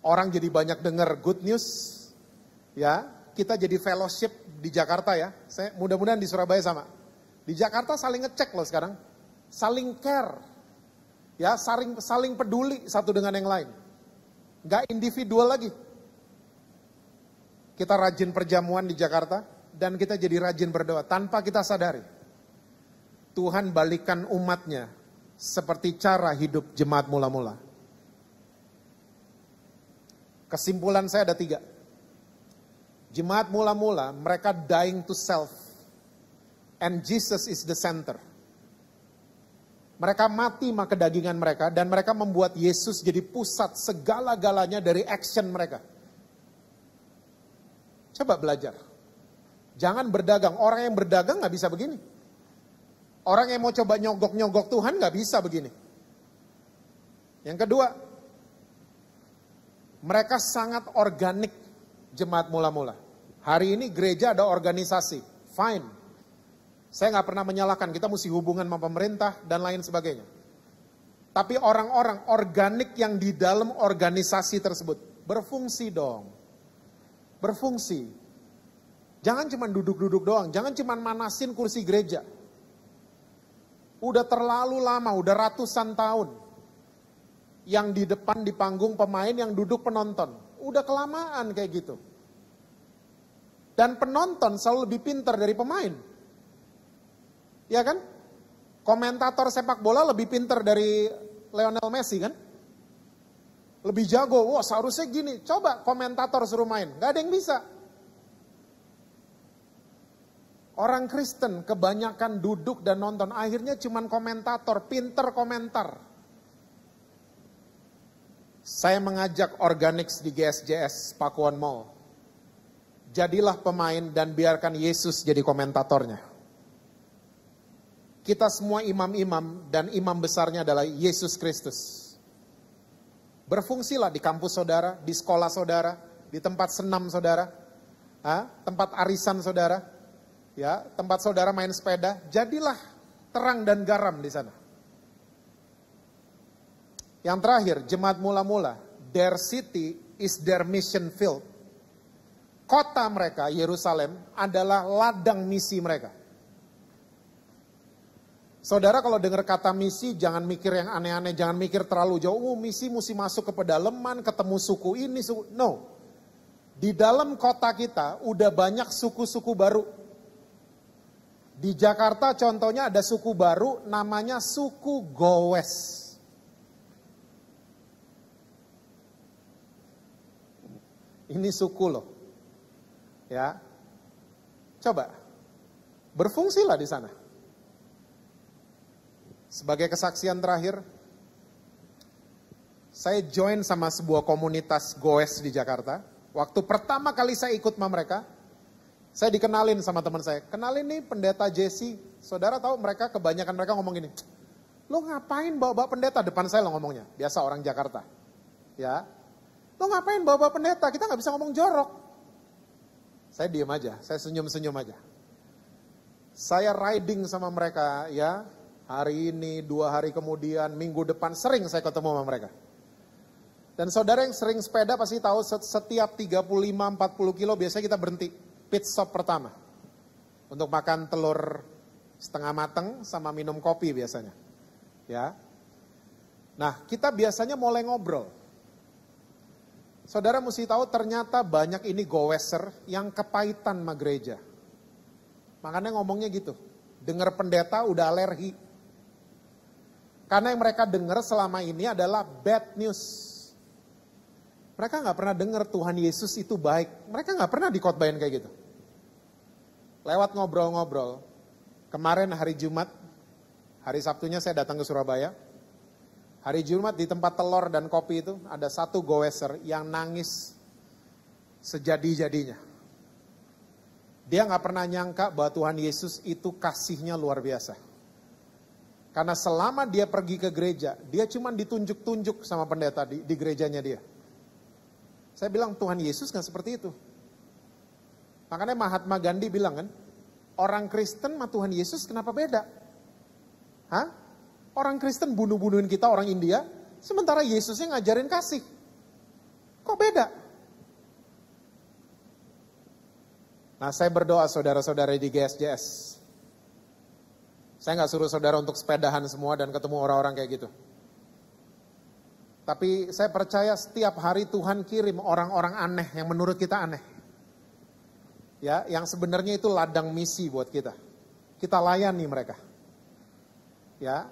Orang jadi banyak dengar good news. Ya, kita jadi fellowship di Jakarta ya. Mudah-mudahan di Surabaya sama. Di Jakarta saling ngecek loh sekarang. Saling care. Ya, saling peduli satu dengan yang lain. Gak individual lagi. Kita rajin perjamuan di Jakarta, dan kita jadi rajin berdoa, tanpa kita sadari. Tuhan balikan umatnya, seperti cara hidup jemaat mula-mula. Kesimpulan saya ada 3. Jemaat mula-mula, mereka dying to self. And Jesus is the center. Mereka mati sama kedagingan mereka dan mereka membuat Yesus jadi pusat segala-galanya dari action mereka. Coba belajar. Jangan berdagang. Orang yang berdagang gak bisa begini. Orang yang mau coba nyogok-nyogok Tuhan gak bisa begini. Yang kedua, mereka sangat organik jemaat mula-mula. Hari ini gereja ada organisasi. Fine. Saya nggak pernah menyalahkan, kita mesti hubungan sama pemerintah dan lain sebagainya. Tapi orang-orang organik yang di dalam organisasi tersebut, berfungsi dong. Berfungsi. Jangan cuma duduk-duduk doang, jangan cuma manasin kursi gereja. Udah terlalu lama, udah ratusan tahun. Yang di depan di panggung pemain, yang duduk penonton. Udah kelamaan kayak gitu. Dan penonton selalu lebih pintar dari pemain. Ya kan? Komentator sepak bola lebih pintar dari Lionel Messi kan? Lebih jago, wah seharusnya gini. Coba komentator suruh main, gak ada yang bisa. Orang Kristen kebanyakan duduk dan nonton, akhirnya cuman komentator, pinter komentar. Saya mengajak Organics di GSJS Pakuan Mall. Jadilah pemain dan biarkan Yesus jadi komentatornya. Kita semua imam-imam dan imam besarnya adalah Yesus Kristus. Berfungsilah di kampus saudara, di sekolah saudara, di tempat senam saudara, tempat arisan saudara, ya, tempat saudara main sepeda. Jadilah terang dan garam di sana. Yang terakhir, jemaat mula-mula, their city is their mission field. Kota mereka, Yerusalem, adalah ladang misi mereka. Saudara kalau dengar kata misi, jangan mikir yang aneh-aneh, jangan mikir terlalu jauh. Misi mesti masuk ke pedalaman, ketemu suku ini, suku. No. Di dalam kota kita, udah banyak suku-suku baru. Di Jakarta contohnya ada suku baru, namanya suku Gowes. Ini suku loh. Ya. Coba. Berfungsilah di sana. Sebagai kesaksian terakhir, saya join sama sebuah komunitas Goes di Jakarta. Waktu pertama kali saya ikut sama mereka, saya dikenalin sama teman saya. Kenalin nih pendeta Jesse. Saudara tahu mereka, kebanyakan mereka ngomong gini, lo ngapain bawa-bawa pendeta? Depan saya lo ngomongnya, biasa orang Jakarta. Ya, lo ngapain bawa-bawa pendeta? Kita nggak bisa ngomong jorok. Saya diem aja, saya senyum-senyum aja. Saya riding sama mereka, ya. Hari ini, 2 hari kemudian, minggu depan, sering saya ketemu sama mereka. Dan saudara yang sering sepeda pasti tahu setiap 35-40 kilo biasanya kita berhenti. Pit stop pertama. Untuk makan telur setengah mateng sama minum kopi biasanya. Ya. Nah, kita biasanya mulai ngobrol. Saudara mesti tahu ternyata banyak ini goweser yang kepahitan sama gereja. Makanya ngomongnya gitu. Dengar pendeta udah alergi. Karena yang mereka dengar selama ini adalah bad news. Mereka nggak pernah dengar Tuhan Yesus itu baik. Mereka nggak pernah dikotbahin kayak gitu. Lewat ngobrol-ngobrol. Kemarin hari Jumat, hari Sabtunya saya datang ke Surabaya. Hari Jumat di tempat telur dan kopi itu ada satu goweser yang nangis sejadi-jadinya. Dia nggak pernah nyangka bahwa Tuhan Yesus itu kasihnya luar biasa. Karena selama dia pergi ke gereja, dia cuma ditunjuk-tunjuk sama pendeta di gerejanya dia. Saya bilang, Tuhan Yesus gak seperti itu. Makanya Mahatma Gandhi bilang kan, orang Kristen sama Tuhan Yesus kenapa beda? Hah? Orang Kristen bunuh-bunuhin kita, orang India, sementara Yesusnya ngajarin kasih. Kok beda? Nah, saya berdoa saudara-saudara di GSJS. Saya nggak suruh saudara untuk sepedahan semua dan ketemu orang-orang kayak gitu. Tapi saya percaya setiap hari Tuhan kirim orang-orang aneh yang menurut kita aneh. Ya, yang sebenarnya itu ladang misi buat kita. Kita layani mereka. Ya.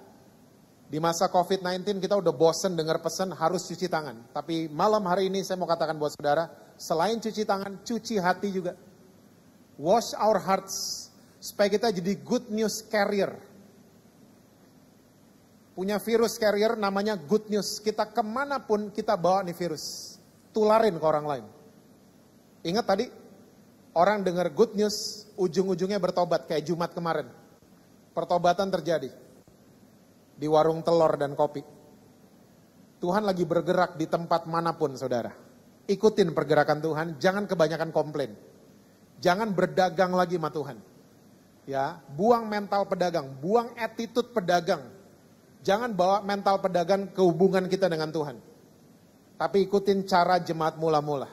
Di masa COVID-19 kita udah bosen dengar pesan harus cuci tangan. Tapi malam hari ini saya mau katakan buat saudara, selain cuci tangan, cuci hati juga. Wash our hearts. Supaya kita jadi good news carrier. Punya virus carrier namanya good news. Kita kemanapun kita bawa nih virus. Tularin ke orang lain. Ingat tadi, orang dengar good news, ujung-ujungnya bertobat kayak Jumat kemarin. Pertobatan terjadi. Di warung telur dan kopi. Tuhan lagi bergerak di tempat manapun saudara. Ikutin pergerakan Tuhan, jangan kebanyakan komplain. Jangan berdagang lagi sama Tuhan. Ya, buang mental pedagang, buang attitude pedagang. Jangan bawa mental pedagang ke hubungan kita dengan Tuhan. Tapi ikutin cara jemaat mula-mula.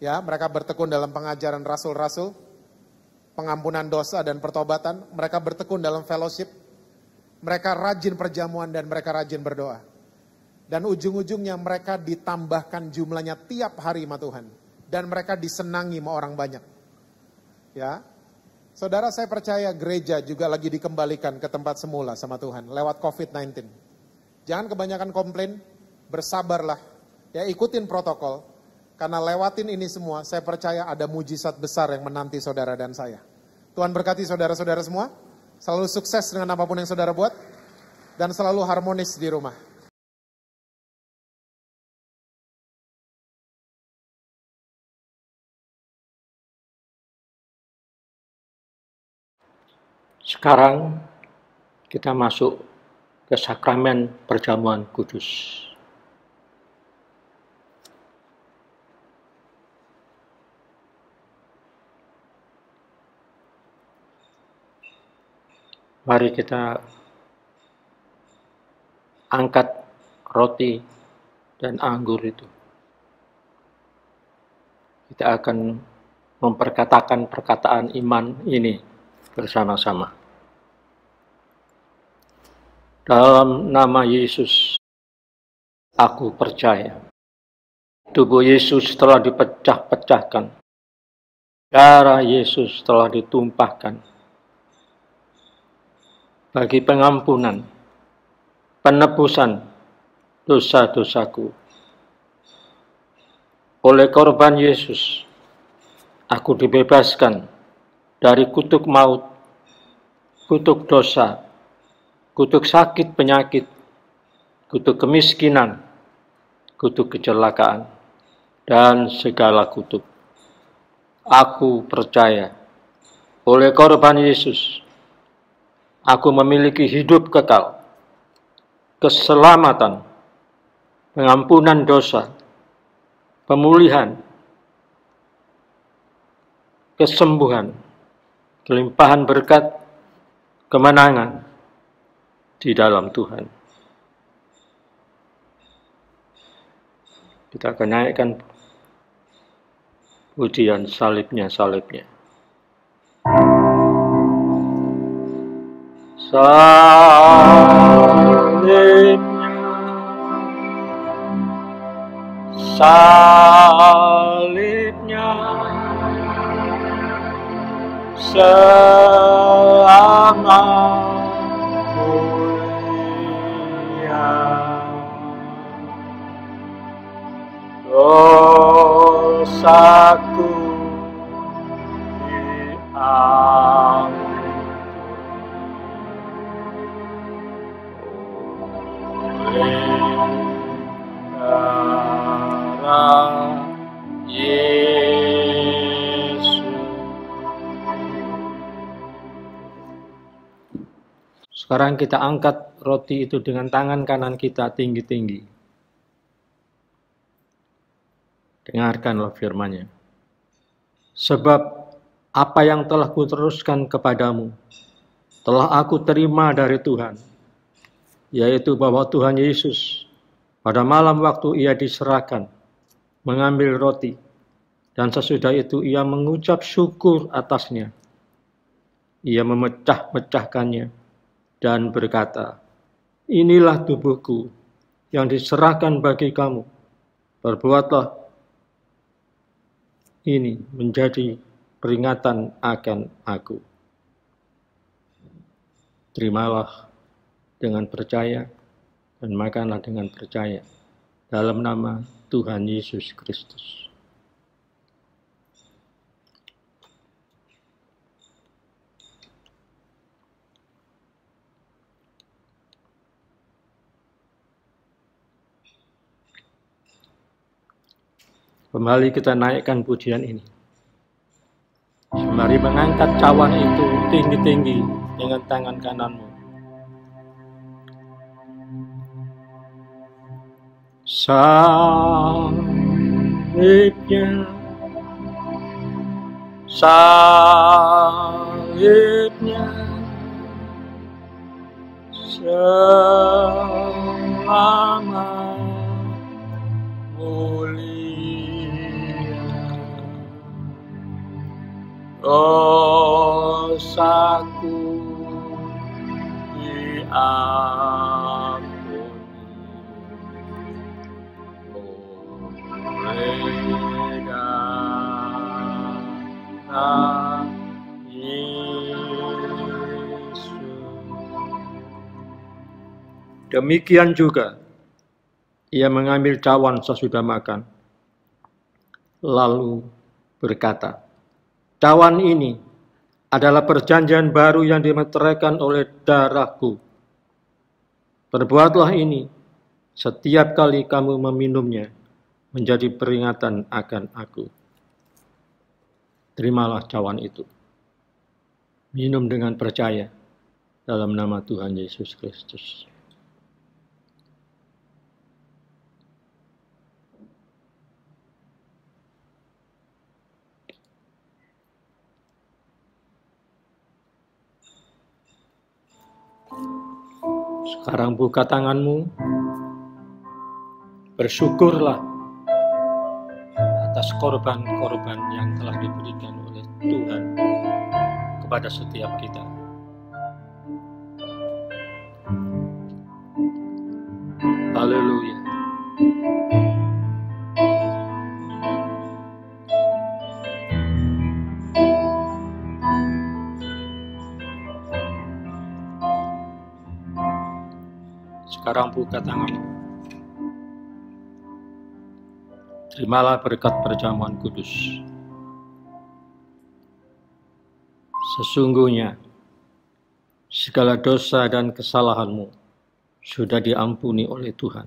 Ya, mereka bertekun dalam pengajaran rasul-rasul, pengampunan dosa dan pertobatan. Mereka bertekun dalam fellowship. Mereka rajin perjamuan dan mereka rajin berdoa. Dan ujung-ujungnya mereka ditambahkan jumlahnya tiap hari sama Tuhan. Dan mereka disenangi sama orang banyak. Ya, saudara, saya percaya gereja juga lagi dikembalikan ke tempat semula sama Tuhan lewat COVID-19. Jangan kebanyakan komplain, bersabarlah. Ya, ikutin protokol. Karena lewatin ini semua, saya percaya ada mujizat besar yang menanti saudara dan saya. Tuhan berkati saudara-saudara semua. Selalu sukses dengan apapun yang saudara buat. Dan selalu harmonis di rumah. Sekarang kita masuk ke sakramen perjamuan kudus. Mari kita angkat roti dan anggur itu. Kita akan memperkatakan perkataan iman ini bersama-sama. Dalam nama Yesus, aku percaya. Tubuh Yesus telah dipecah-pecahkan. Darah Yesus telah ditumpahkan bagi pengampunan, penebusan dosa-dosaku. Oleh korban Yesus, aku dibebaskan dari kutuk maut, kutuk dosa, kutuk sakit penyakit, kutuk kemiskinan, kutuk kecelakaan, dan segala kutuk. Aku percaya, oleh korban Yesus, aku memiliki hidup kekal, keselamatan, pengampunan dosa, pemulihan, kesembuhan, kelimpahan berkat, kemenangan di dalam Tuhan. Kita akan naikkan pujian salibnya. Salibnya, salibnya, sangat mulia. Dosaku diampuni oleh darah Yesus. Sekarang kita angkat roti itu dengan tangan kanan kita tinggi-tinggi. Dengarkanlah firman-Nya. Sebab apa yang telah kuteruskan kepadamu, telah aku terima dari Tuhan, yaitu bahwa Tuhan Yesus pada malam waktu ia diserahkan, mengambil roti, dan sesudah itu ia mengucap syukur atasnya. Ia memecah-mecahkannya dan berkata, inilah tubuhku yang diserahkan bagi kamu. Perbuatlah ini menjadi peringatan akan aku. Terimalah dengan percaya dan makanlah dengan percaya dalam nama Tuhan Yesus Kristus. Kembali kita naikkan pujian ini. Mari mengangkat cawan itu tinggi-tinggi dengan tangan kananmu. Salibnya, salibnya, selama mulia. Dosaku diampuni oleh darah Yesus. Demikian juga ia mengambil cawan sesudah makan, lalu berkata, cawan ini adalah perjanjian baru yang dimeteraikan oleh darahku. Perbuatlah ini setiap kali kamu meminumnya, menjadi peringatan akan aku. Terimalah cawan itu. Minum dengan percaya dalam nama Tuhan Yesus Kristus. Sekarang buka tanganmu, bersyukurlah atas korban-korban yang telah diberikan oleh Tuhan kepada setiap kita. Haleluya. Sekarang buka tanganmu. Terimalah berkat perjamuan kudus. Sesungguhnya segala dosa dan kesalahanmu sudah diampuni oleh Tuhan.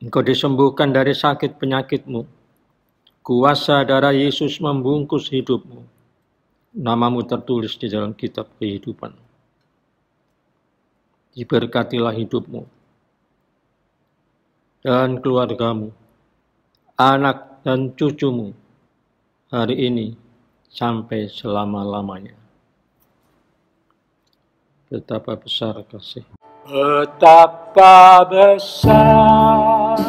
Engkau disembuhkan dari sakit penyakitmu. Kuasa darah Yesus membungkus hidupmu. Namamu tertulis di dalam kitab kehidupan. Diberkatilah hidupmu dan keluargamu, anak dan cucumu hari ini sampai selama-lamanya. Betapa besar kasih. Betapa besar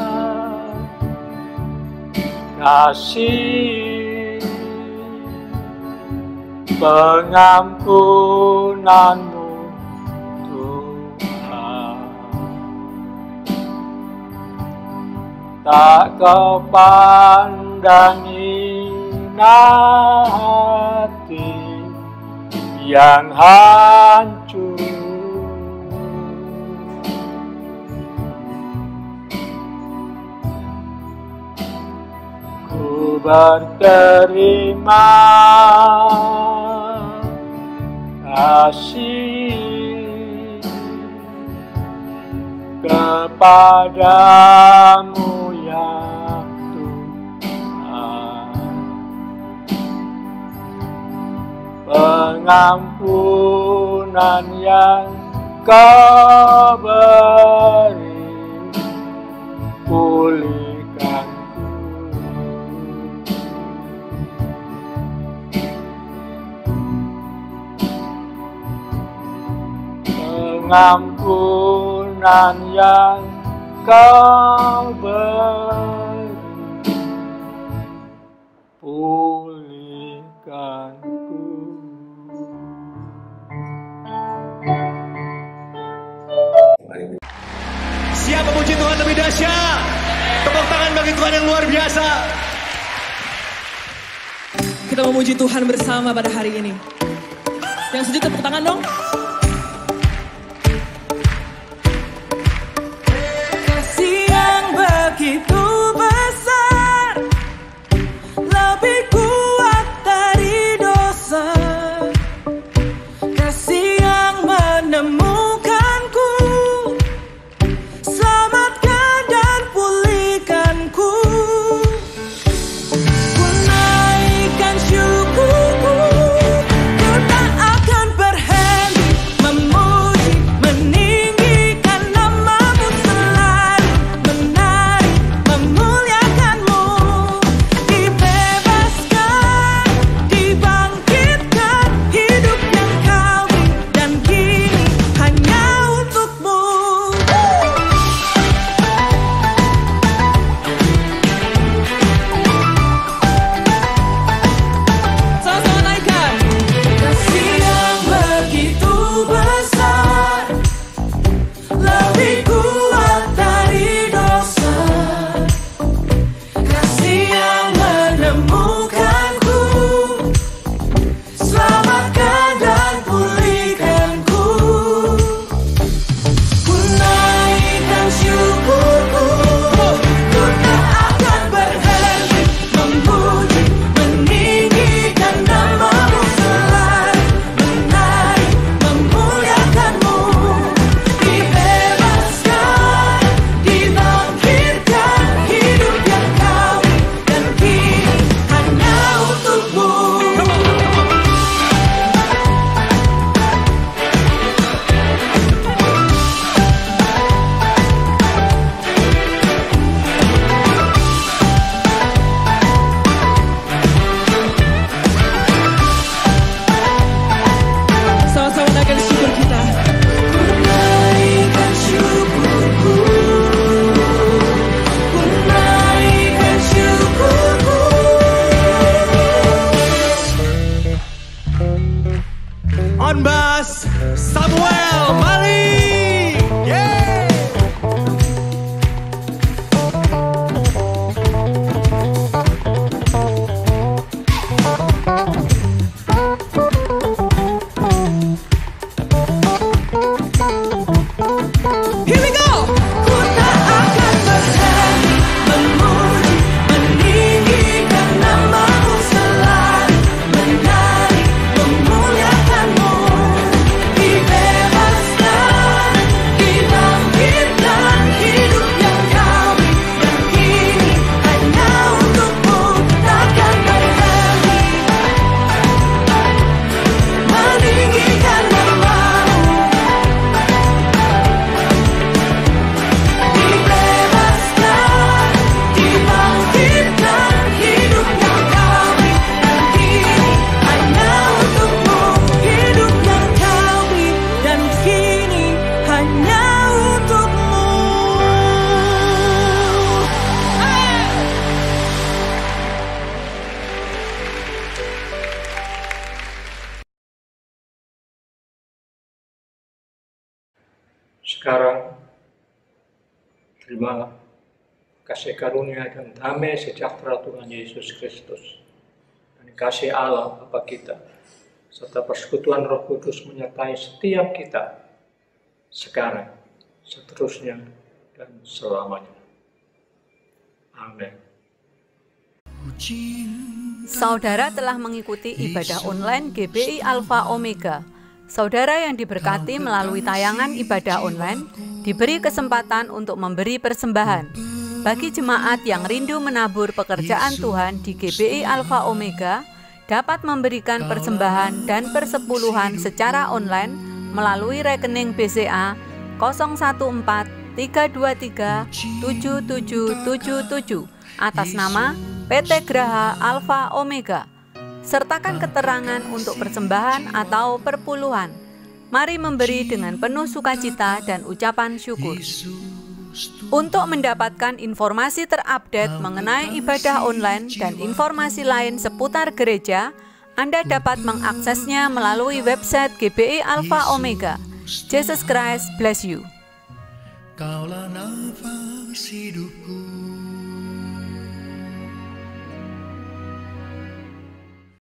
kasih pengampunanmu Tuhan. Tak kau pandangi hati yang hancur. Ku berterima kasih kepadamu ya Tuhan. Pengampunan yang Kau beri, pulihkanku. Pengampunan yang Kau beri, pulihkanku. Siap memuji Tuhan lebih dahsyat. Tepuk tangan bagi Tuhan yang luar biasa. Kita memuji Tuhan bersama pada hari ini. Yang setuju tepuk tangan dong. Kasih yang begitu besar, lebih kuat dari dosa. Kasih yang menemukanku, selamatkan dan pulihkanku. Ku naikkan syukurku, ku tak akan berhenti memuji, meninggikan namamu selalu, menari, Here we go. Ku tak akan berhenti memuji, meninggikan nama-Mu, selalu menari, memuliakan-Mu. Dibebaskan, dibangkitkan, hidup yang Kau beri, dan kini hanya untuk-Mu. Takkan berhenti meninggikan nama-Mu. Dibebaskan, dibangkitkan, hidup yang Kau beri, dan kini hanya untuk-Mu. Hidup yang Kau beri, dan kini hanya untuk-Mu. Sekarang, terimalah kasih karunia dan damai sejahtera Tuhan Yesus Kristus, dan kasih Allah Bapa kita, serta persekutuan Roh Kudus menyertai setiap kita, sekarang, seterusnya, dan selamanya. Amin. Saudara telah mengikuti ibadah online GBI Alpha Omega. Saudara yang diberkati melalui tayangan ibadah online diberi kesempatan untuk memberi persembahan. Bagi jemaat yang rindu menabur pekerjaan Tuhan di GBI Alpha Omega, dapat memberikan persembahan dan persepuluhan secara online melalui rekening BCA 014-323-7777 atas nama PT Graha Alpha Omega. Sertakan keterangan untuk persembahan atau perpuluhan. Mari memberi dengan penuh sukacita dan ucapan syukur. Untuk mendapatkan informasi terupdate mengenai ibadah online dan informasi lain seputar gereja, Anda dapat mengaksesnya melalui website GBI Alpha Omega. Jesus Christ bless you. Kaulah nafas hidupku.